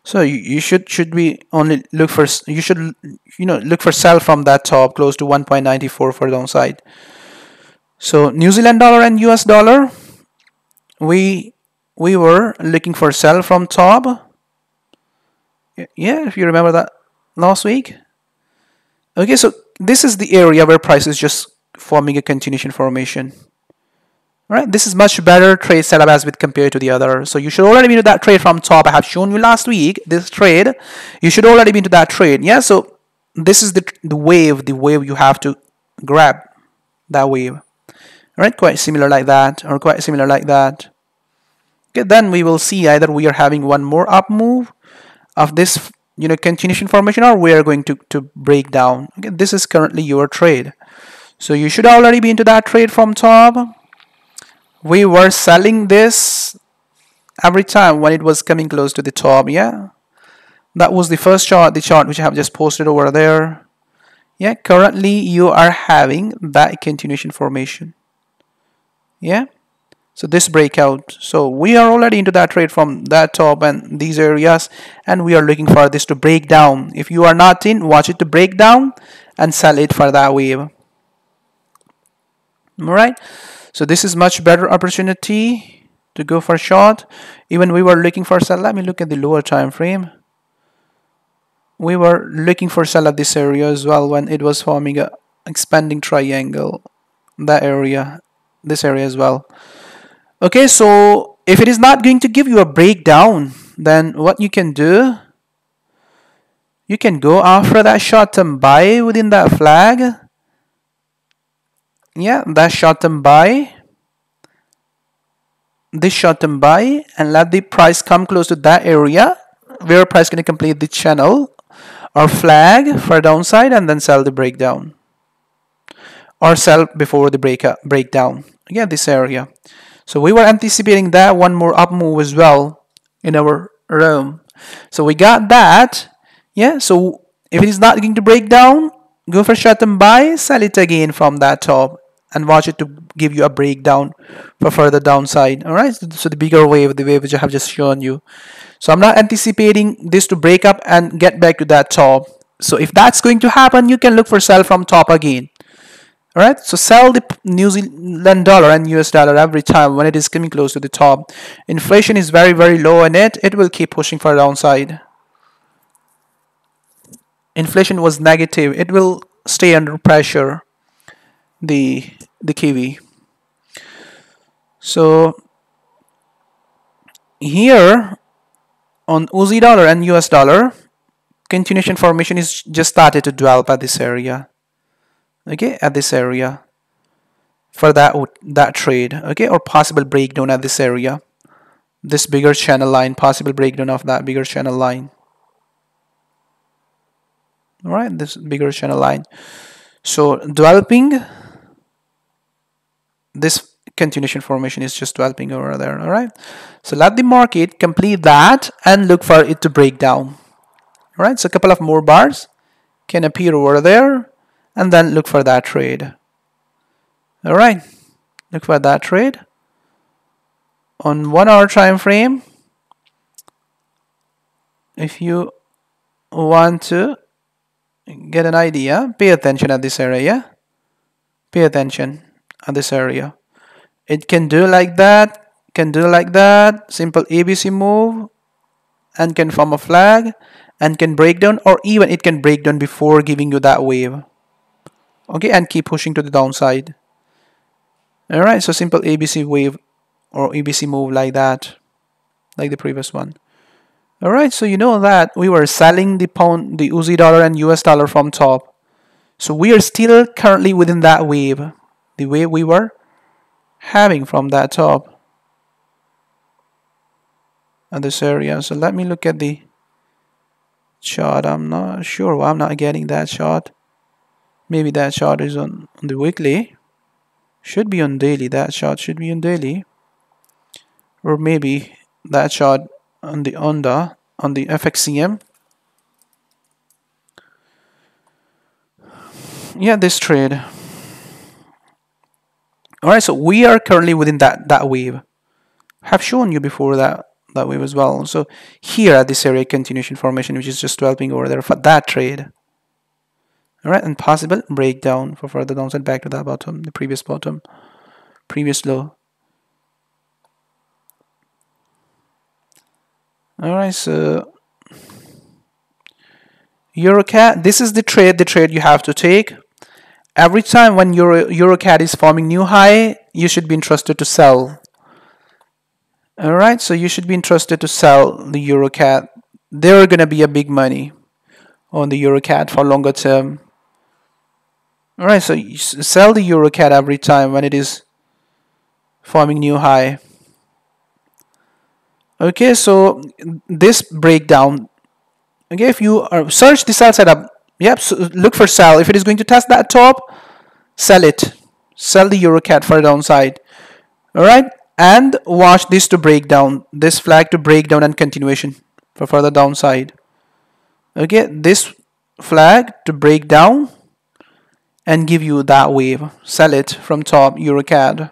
So you should be only look for, you should, you know, look for sell from that top close to 1.94 for downside. So New Zealand dollar and US dollar, we were looking for sell from top. Yeah, if you remember that last week. Okay, so this is the area where price is just forming a continuation formation. All right, this is much better trade setup as with compared to the other. So you should already be into that trade from top. I have shown you last week this trade. You should already be into that trade. Yeah, so this is the wave you have to grab, that wave. All right, quite similar like that, or quite similar like that. Okay, then we will see either we are having one more up move of this, you know, continuation formation, or we are going to break down. Okay, this is currently your trade. So you should already be into that trade from top. We were selling this every time when it was coming close to the top. Yeah, that was the first chart, the chart which I have just posted over there. Yeah, currently you are having that continuation formation. Yeah, so this breakout, so we are already into that trade from that top and these areas, and we are looking for this to break down. If you are not in, watch it to break down and sell it for that wave. All right, so this is much better opportunity to go for short. Even we were looking for sell. Let me look at the lower time frame. We were looking for sell at this area as well when it was forming a expanding triangle, that area, this area as well. Okay, so if it is not going to give you a breakdown, then what you can do, you can go after that short-term buy within that flag. Yeah, that short-term buy. this short-term buy and let the price come close to that area where price going to complete the channel or flag for downside and then sell the breakdown or sell before the breakdown. Again, this area. So we were anticipating that one more up move as well in our room. So we got that. Yeah, so if it is not going to break down, go for short-term buy, sell it again from that top and watch it to give you a breakdown for further downside. All right, so the bigger wave, the wave which I have just shown you. So I'm not anticipating this to break up and get back to that top. So if that's going to happen, you can look for sell from top again. All right, so sell the New Zealand dollar and US dollar every time when it is coming close to the top. Inflation is very, very low in it. It will keep pushing for downside. Inflation was negative. It will stay under pressure. The Kiwi. So here on Aussie dollar and US dollar, continuation formation is just started to develop at this area. Okay, at this area for that trade. Okay, or possible breakdown at this area. This bigger channel line, possible breakdown of that bigger channel line. All right, this bigger channel line. So developing. This continuation formation is just developing over there. All right, so let the market complete that and look for it to break down. All right, so a couple of more bars can appear over there and then look for that trade. All right, look for that trade on 1 hour time frame. If you want to get an idea, pay attention at this area. Pay attention at this area. It can do like that, can do like that, simple ABC move, and can form a flag, and can break down, or even it can break down before giving you that wave. Okay, and keep pushing to the downside. All right, so simple ABC wave or ABC move like that, like the previous one. All right, so you know that we were selling the pound, the Aussie dollar and US dollar from top. So we are still currently within that wave, the wave we were having from that top at this area. So let me look at the chart. I'm not sure why I'm not getting that chart. Maybe that chart is on the weekly. Should be on daily. That chart should be on daily. Or maybe that chart on the FXCM. Yeah, this trade. All right, so we are currently within that wave. I have shown you before that wave as well. So here at this area, continuation formation, which is just developing over there for that trade. All right, and possible breakdown for further downside back to that bottom, the previous bottom, previous low. All right, so EuroCAD, this is the trade you have to take. Every time when EuroCAD is forming new high, you should be interested to sell. All right, so you should be interested to sell the EuroCAD. There are going to be a big money on the EuroCAD for longer term. All right, so you sell the EuroCAD every time when it is forming new high. Okay, so this breakdown. Okay, if you search the sell setup, yep, so look for sell. If it is going to test that top, sell it. Sell the EuroCAD for a downside. All right, and watch this to break down. This flag to break down and continuation for further downside. Okay, this flag to break down and give you that wave. Sell it from top EuroCAD.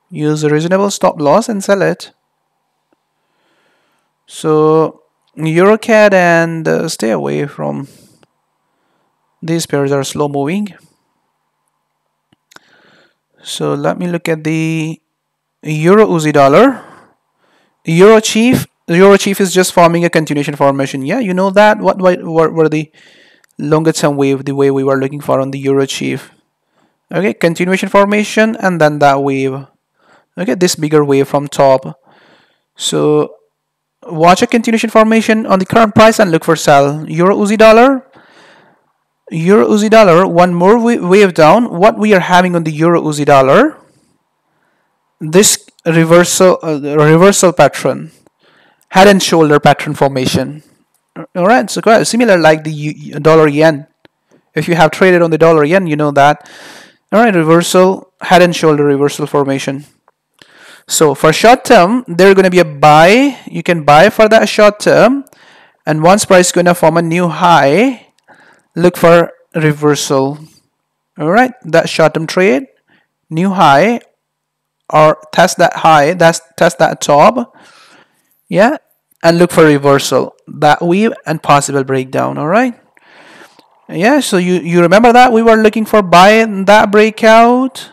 Use a reasonable stop loss and sell it. So EuroCAD and stay away from these pairs are slow moving. So let me look at the Euro Aussie dollar. Euro Chief is just forming a continuation formation. Yeah, you know that. What were the longer term wave, the wave we were looking for on the Euro Chief? Okay, continuation formation and then that wave. Okay, this bigger wave from top. So watch a continuation formation on the current price and look for sell. Euro Aussie dollar, one more wave down. What we are having on the Euro Aussie dollar, this reversal pattern, head and shoulder pattern formation. All right, so quite similar like the dollar yen. If you have traded on the dollar yen, you know that. All right, reversal, head and shoulder reversal formation. So for short term, there's going to be a buy. You can buy for that short term, and once price is going to form a new high, look for reversal. All right, that short term trade, new high, or test that high, test that top, yeah, and look for reversal, that weave and possible breakdown. All right, yeah, so you remember that we were looking for buy in that breakout,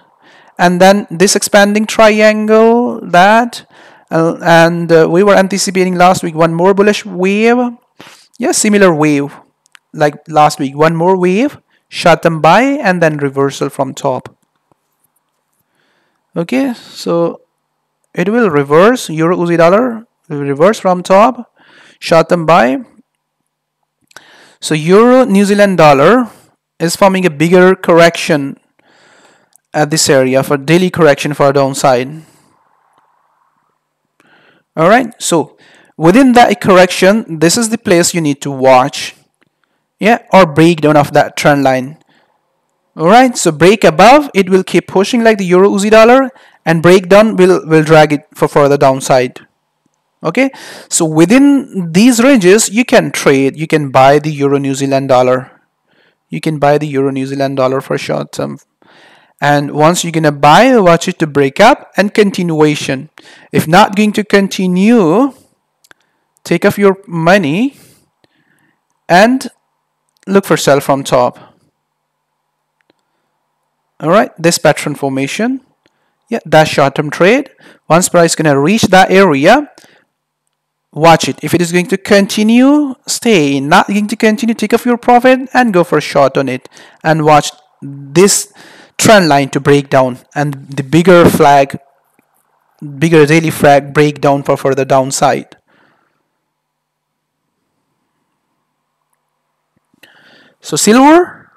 and then this expanding triangle, that, and we were anticipating last week one more bullish wave. Yeah, similar wave like last week, one more wave, short term buy, and then reversal from top. Okay, so it will reverse. Euro USD dollar will reverse from top, short term buy. So Euro New Zealand dollar is forming a bigger correction at this area for daily correction for a downside. All right, so within that correction, this is the place you need to watch, yeah, or breakdown of that trend line. All right, so break above, it will keep pushing like the Euro USD dollar, and breakdown will drag it for further downside. Okay, so within these ranges, you can trade, you can buy the Euro New Zealand dollar. You can buy the Euro New Zealand dollar for short term. And once you're gonna buy, watch it to break up and continuation. If not going to continue, take off your money and look for sell from top. All right, this pattern formation, yeah, that short-term trade. Once price gonna reach that area, watch it. If it is going to continue, stay. Not going to continue, take off your profit and go for a short on it, and watch this trend line to break down and the bigger daily flag break down for further downside. So silver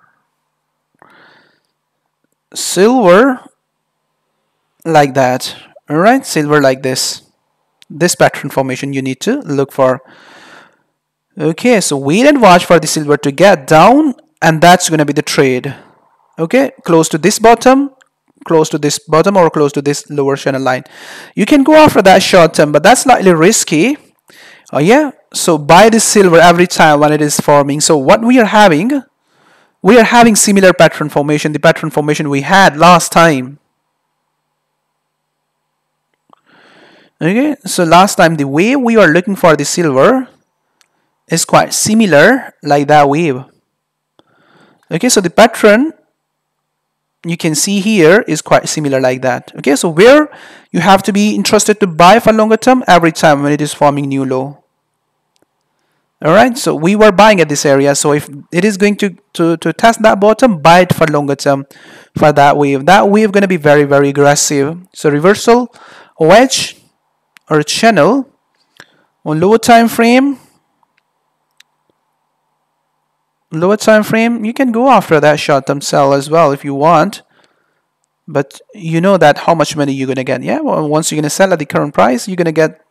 like that. All right, silver like this pattern formation you need to look for. Okay, so wait and watch for the silver to get down, and that's going to be the trade. Okay, close to this bottom, or close to this lower channel line. You can go after that short term, but that's slightly risky. Oh yeah, so buy the silver every time when it is forming. So what we are having similar pattern formation, the pattern formation we had last time. Okay, so last time the way we are looking for the silver is quite similar like that wave. Okay, so the pattern you can see here is quite similar like that. Okay, so where you have to be interested to buy for longer term every time when it is forming new low. All right, so we were buying at this area, so if it is going to test that bottom, buy it for longer term for that wave. That wave going to be very, very aggressive. So reversal, wedge or channel on lower time frame, you can go after that short-term sell as well if you want, but you know that how much money you're gonna get. Yeah, well, once you're gonna sell at the current price, you're gonna get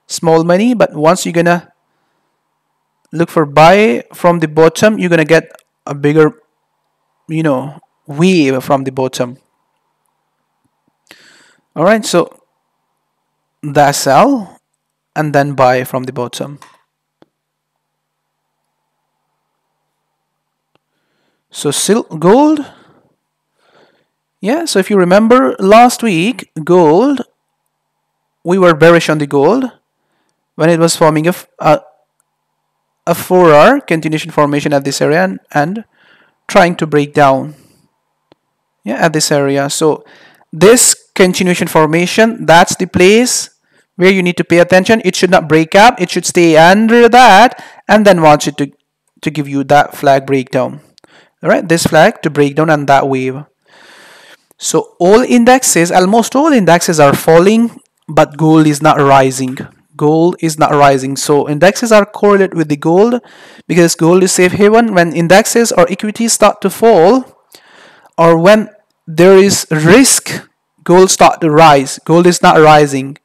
small money, but once you're gonna look for buy from the bottom, you're gonna get a bigger, you know, wave from the bottom. All right, so that sell and then buy from the bottom. So gold, yeah, so if you remember last week, gold, we were bearish on the gold when it was forming a 4-hour continuation formation at this area and trying to break down, yeah, at this area. So this continuation formation, that's the place where you need to pay attention. It should not break up, it should stay under that and then watch it to give you that flag breakdown. All right, this flag to break down on that wave. So almost all indexes are falling, but gold is not rising. So indexes are correlated with the gold because gold is safe haven. When indexes or equities start to fall, or when there is risk, gold start to rise. Gold is not rising.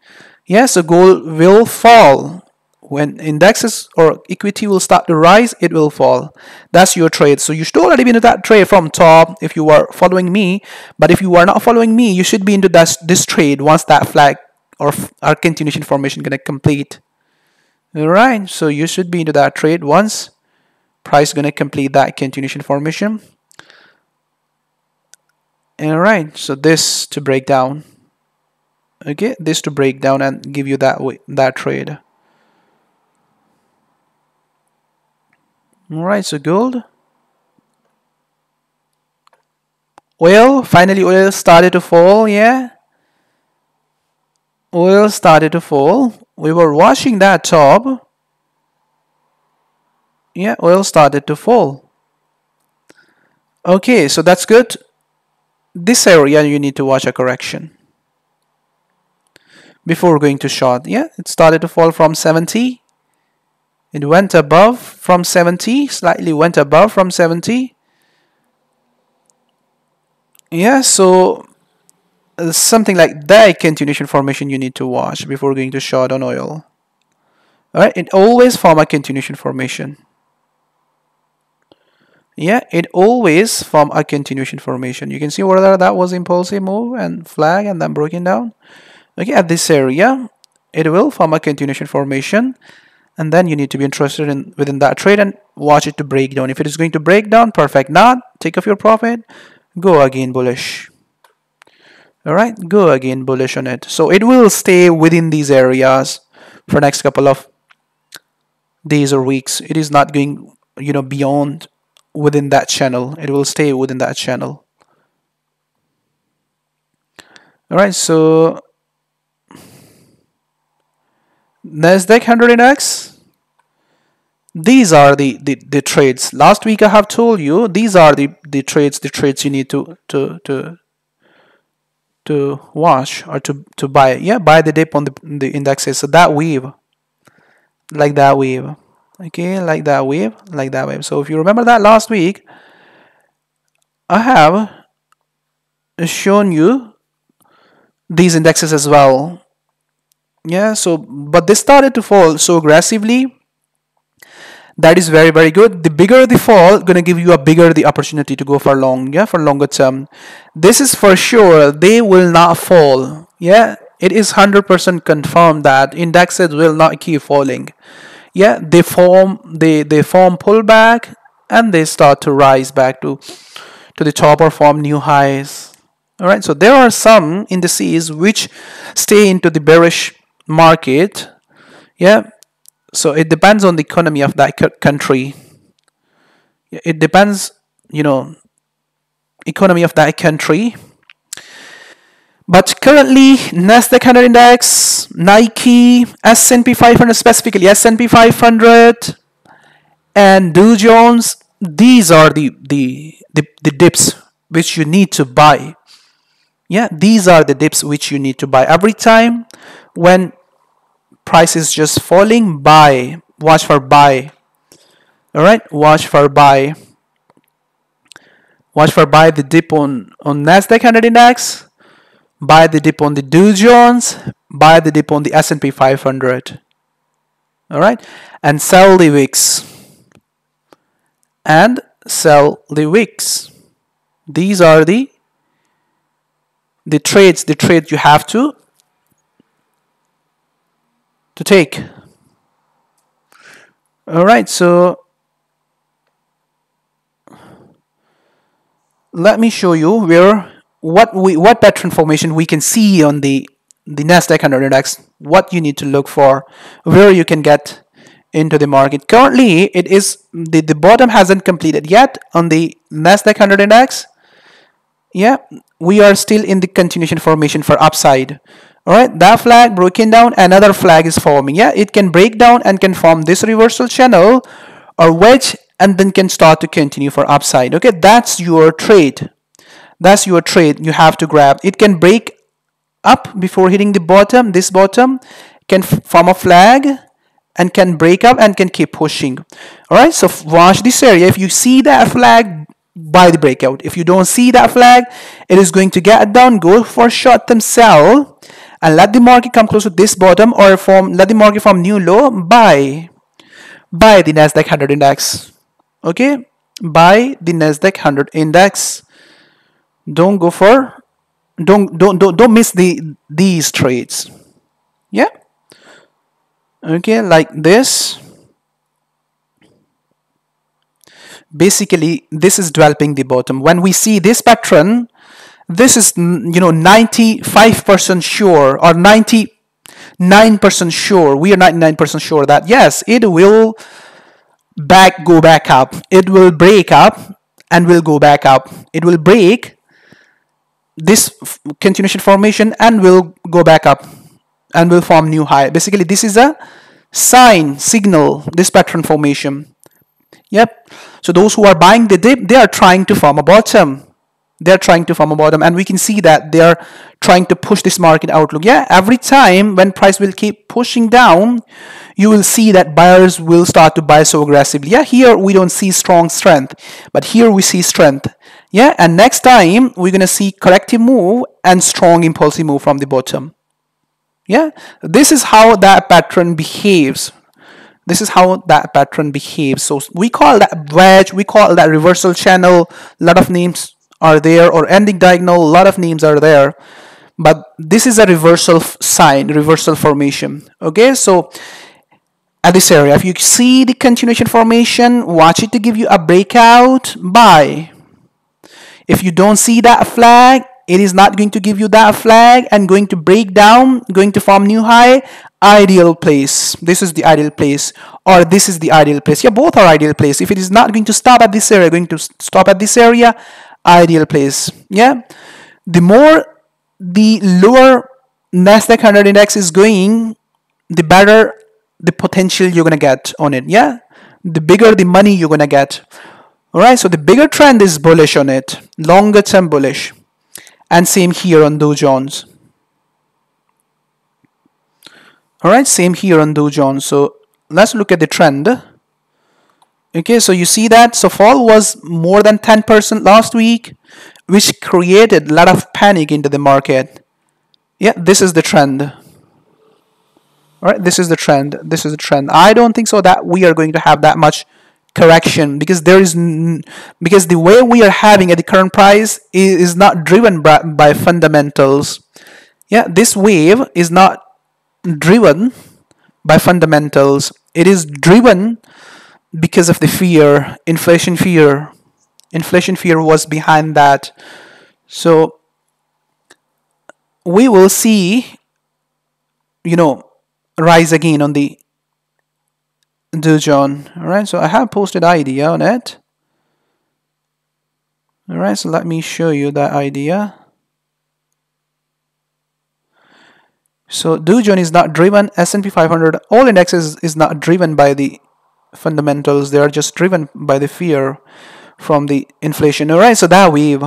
Yeah, so gold will fall. When indexes or equity will start to rise, it will fall. That's your trade. So you should already be into that trade from top if you are following me. But if you are not following me, you should be into this trade once that flag or our continuation formation gonna complete. All right, so you should be into that trade once price gonna complete that continuation formation. All right, so this to break down. Okay, this to break down and give you that trade. All right, so gold, oil. Finally, oil started to fall. Yeah, oil started to fall. We were watching that top. Yeah, oil started to fall. Okay, so that's good. This area you need to watch a correction before going to short. Yeah, it started to fall from 70. It went above from 70, slightly went above from 70. Yeah, so something like that continuation formation you need to watch before going to short on oil. All right, it always form a continuation formation. Yeah, it always form a continuation formation. You can see whether that was impulsive move and flag and then broken down. Okay, at this area, it will form a continuation formation. And then you need to be interested in within that trade and watch it to break down. If it is going to break down, perfect. Not, take off your profit, go again bullish. All right, go again bullish on it. So it will stay within these areas for next couple of days or weeks. It is not going, beyond within that channel. It will stay within that channel. All right, so Nasdaq 100 index. These are the trades. Last week I have told you these are the trades you need to watch or to buy. Yeah, buy the dip on the indexes. So that wave, like that wave. Okay, like that wave, like that wave. So if you remember that last week, I have shown you these indexes as well. Yeah, so but they started to fall so aggressively. That is very, very good. The bigger the fall, gonna give you a bigger the opportunity to go for long, yeah, for longer term. This is for sure. They will not fall. Yeah, it is 100% confirmed that indexes will not keep falling. Yeah, they form pullback and they start to rise back to the top or form new highs. All right, so there are some indices which stay into the bearish market. Yeah, so it depends on the economy of that country. It depends, economy of that country. But currently, Nasdaq 100 index, Nike, S&P 500, specifically S&P 500, and Dow Jones, these are the dips which you need to buy. Yeah, these are the dips which you need to buy. Every time when price is just falling, buy. Watch for buy. All right, watch for buy. Watch for buy the dip on Nasdaq 100 index. Buy the dip on the Dow Jones, buy the dip on the S&P 500. All right, and sell the wicks. And sell the wicks. These are the trades you have to take. All right, so let me show you what pattern formation we can see on the Nasdaq 100 index, what you need to look for, where you can get into the market. Currently, it is the bottom hasn't completed yet on the Nasdaq 100 index. Yeah, we are still in the continuation formation for upside. All right, that flag broken down, another flag is forming. Yeah, it can break down and can form this reversal channel or wedge and then can start to continue for upside. Okay, that's your trade. That's your trade you have to grab. It can break up before hitting the bottom. This bottom can form a flag and can break up and can keep pushing. All right, so watch this area. If you see that flag buy the breakout. If you don't see that flag, it is going to get down, go for short-term sell, and let the market come close to this bottom, or let the market form new low, buy the Nasdaq 100 index. Okay, buy the Nasdaq 100 index. Don't go for, don't miss these trades. Yeah. Okay, like this. Basically, this is developing the bottom. When we see this pattern, this is 95% sure, or 99% sure. We are 99% sure that yes, it will go back up. It will break up and will go back up. It will break this continuation formation and will go back up and will form new high. Basically, this is a signal, this pattern formation. Yep. So those who are buying the dip, they are trying to form a bottom. They're trying to form a bottom, and we can see that they are trying to push this market outlook. Yeah, every time when price will keep pushing down, you will see that buyers will start to buy so aggressively. Yeah, here we don't see strong strength, but here we see strength. Yeah, and next time we're gonna see corrective move and strong impulsive move from the bottom. Yeah, this is how that pattern behaves. This is how that pattern behaves. So we call that wedge, we call that reversal channel. A lot of names are there, or ending diagonal, a lot of names are there. But this is a reversal sign, reversal formation. Okay, so at this area, if you see the continuation formation, watch it to give you a breakout, buy. If you don't see that flag, it is not going to give you that flag and going to break down, going to form new high, ideal place. This is the ideal place, or this is the ideal place. Yeah, both are ideal place. If it is not going to stop at this area, going to stop at this area, ideal place. Yeah, the lower Nasdaq 100 index is going, the better the potential you're gonna get on it. Yeah, the bigger the money you're gonna get. All right, so the bigger trend is bullish on it, longer term bullish. And same here on Dow Jones. All right, same here on Dow Jones. So let's look at the trend. Okay, so you see that so fall was more than 10% last week, which created a lot of panic into the market. Yeah, this is the trend. All right, this is the trend. This is the trend. I don't think so that we are going to have that much correction, because because the way we are having at the current price is not driven by fundamentals. Yeah, this wave is not driven by fundamentals. It is driven because of the fear, inflation fear. Inflation fear was behind that. So we will see, rise again on the Dow Jones. All right, so I have posted idea on it. All right, so let me show you that idea. So Dow Jones is not driven, S&P 500, all indexes is not driven by the fundamentals. They are just driven by the fear from the inflation. All right, so that wave.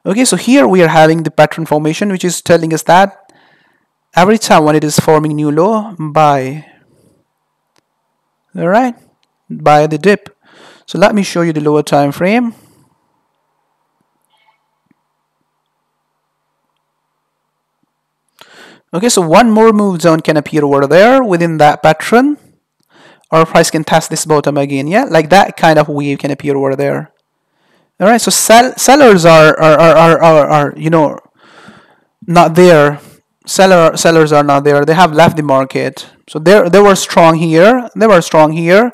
Okay, so here we are having the pattern formation, which is telling us that every time when it is forming new low, buy. All right, buy the dip. So let me show you the lower time frame. Okay, so one more move zone can appear over there within that pattern, or price can test this bottom again. Yeah, like that kind of wave can appear over there. All right, so sellers are not there. Sellers are not there. They have left the market. So they were strong here. They were strong here.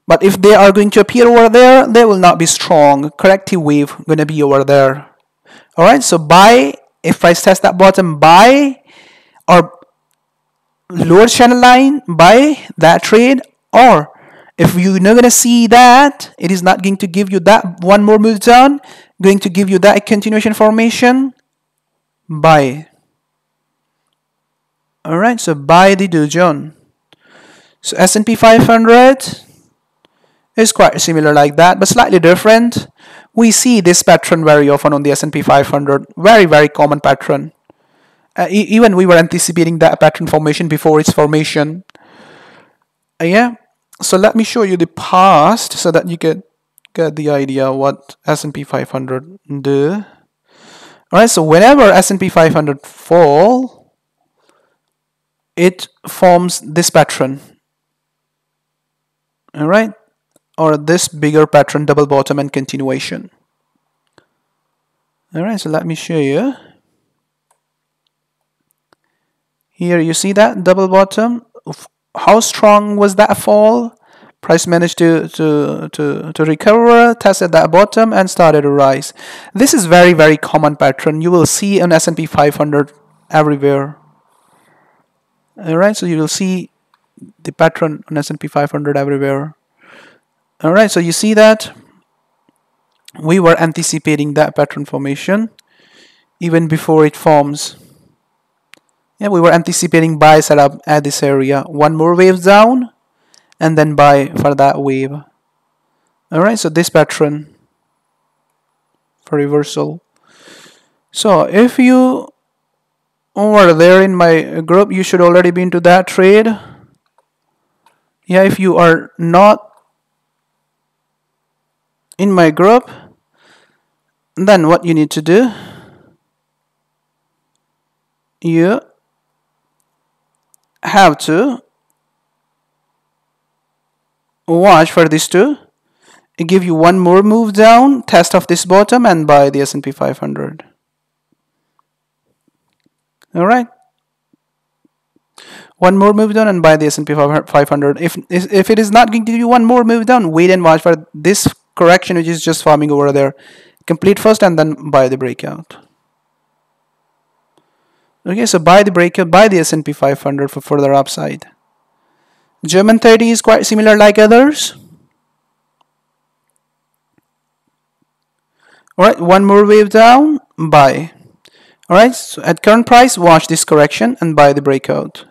But if they are going to appear over there, they will not be strong. Corrective wave going to be over there. All right, so buy. If price test that bottom, buy, or lower channel line, buy that trade. Or if you're not going to see that, it is not going to give you that one more move down, going to give you that continuation formation, buy. All right, so buy the Dow Jones. So S&P 500 is quite similar like that, but slightly different. We see this pattern very often on the S&P 500. Very, very common pattern. Even we were anticipating that pattern formation before its formation. Yeah. So let me show you the past so that you get the idea what S&P 500 do. Alright, so whenever S&P 500 fall, it forms this pattern. Alright, or this bigger pattern, double bottom and continuation. Alright, so let me show you. Here you see that double bottom. How strong was that fall? Price managed to recover, tested that bottom and started to rise. This is very common pattern. You will see on S&P 500 everywhere. Alright, so you will see the pattern on S&P 500 everywhere. Alright, so you see that we were anticipating that pattern formation even before it forms. Yeah, we were anticipating buy setup at this area. One more wave down and then buy for that wave. Alright, so this pattern for reversal. So if you are there in my group, you should already be into that trade. Yeah, if you are not in my group, then what you need to do, you have to watch for this to give you one more move down, test of this bottom and buy the S&P 500. Alright, one more move down and buy the S&P 500. If it is not going to give you one more move down, wait and watch for this correction which is just forming over there. Complete first and then buy the breakout. Okay, so buy the breakout, buy the S&P 500 for further upside. German 30 is quite similar like others. Alright, one more wave down, buy. Alright, so at current price, watch this correction and buy the breakout.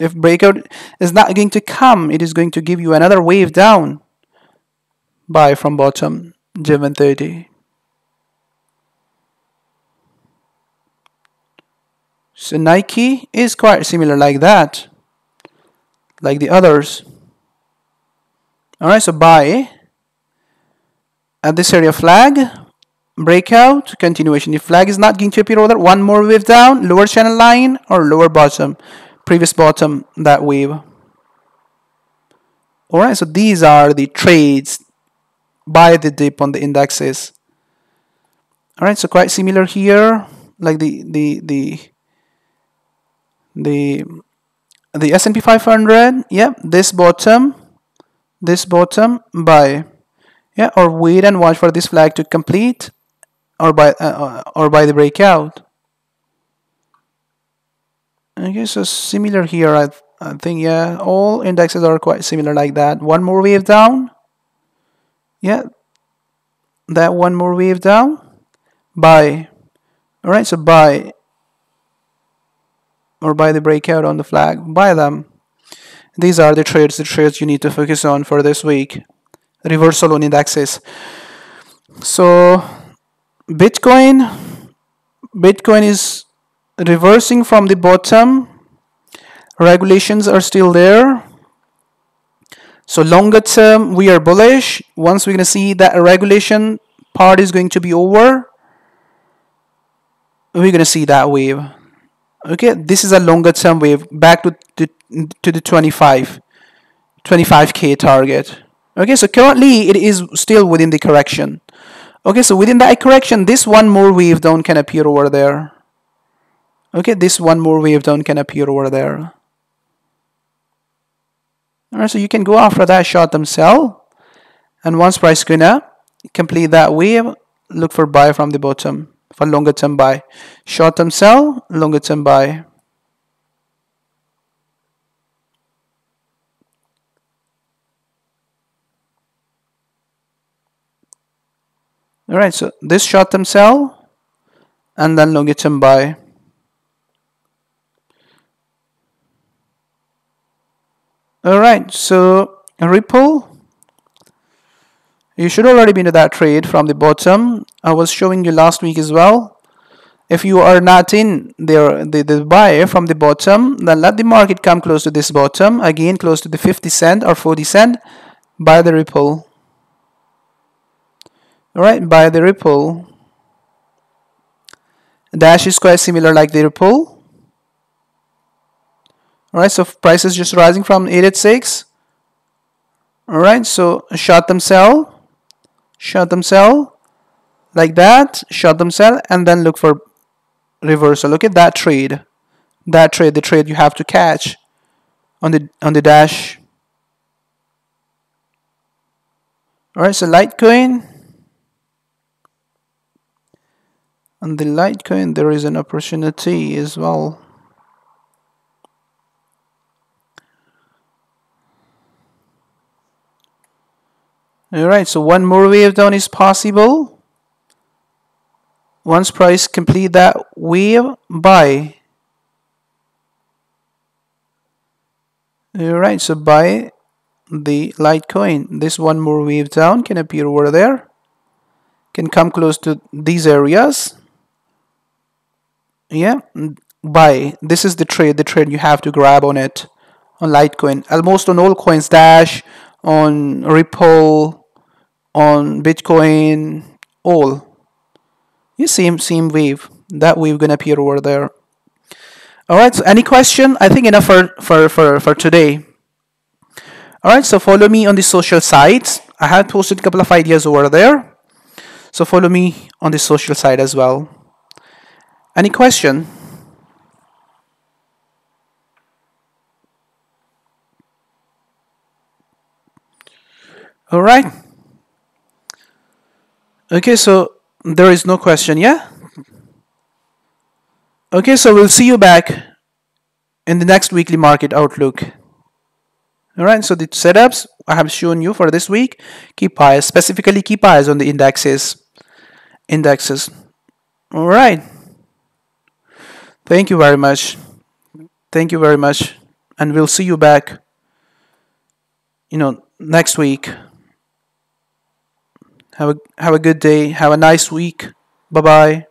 If breakout is not going to come, it is going to give you another wave down. Buy from bottom, German 30. So Nike is quite similar like that, like the others. Alright, so buy at this area flag, breakout, continuation. If flag is not going to appear over there, one more wave down, lower channel line or lower bottom, previous bottom, that wave. Alright, so these are the trades. Buy the dip on the indexes. Alright, so quite similar here, like the S&P 500, yeah, this bottom, buy, yeah, or wait and watch for this flag to complete, or buy the breakout. Okay, so similar here, I think, yeah, all indexes are quite similar like that. One more wave down, yeah, that one more wave down, buy. All right, so buy. Or buy the breakout on the flag, buy them. These are the trades you need to focus on for this week. Reversal on indexes. So Bitcoin is reversing from the bottom. Regulations are still there. So longer term, we are bullish. Once we're going to see that regulation part is going to be over, we're going to see that wave. Okay, this is a longer term wave back to the 25k target. Okay, so currently it is still within the correction. Okay, so within that correction, this one more wave down can appear over there. Okay, this one more wave down can appear over there. Alright, so you can go after that short-term sell, and once price gonna complete that wave, look for buy from the bottom. For longer term buy, short term sell, longer term buy. All right, so this short term sell and then longer term buy. All right, so Ripple, you should already be into that trade from the bottom. I was showing you last week as well. If you are not in there, the buyer from the bottom, then let the market come close to this bottom, again close to the 50 cent or 40 cent, buy the ripple. Alright, buy the ripple. Dash is quite similar like the ripple. Alright, so price is just rising from 886. Alright, so short them sell, like that, short them sell, and then look for reversal. Look at that trade. The trade you have to catch on the dash. Alright, so Litecoin. On the Litecoin there is an opportunity as well. Alright, so one more wave down is possible. Once price complete that wave, buy. Alright, so buy the Litecoin. This one more wave down can appear over there. Can come close to these areas. Yeah, buy. This is the trade you have to grab on it. On Litecoin. Almost on all coins, Dash, on Ripple, on Bitcoin, all. You same wave. That wave gonna appear over there. Alright, so any question? I think enough for today. Alright, so follow me on the social sites. I have posted a couple of ideas over there. So follow me on the social site as well. Any question? Alright. Okay, so there is no question, yeah? Okay, so we'll see you back in the next weekly market outlook. Alright, so the setups I have shown you for this week. Keep eyes, specifically keep eyes on the indexes. Alright. Thank you very much. And we'll see you back, next week. Have a good day. Have a nice week. Bye-bye.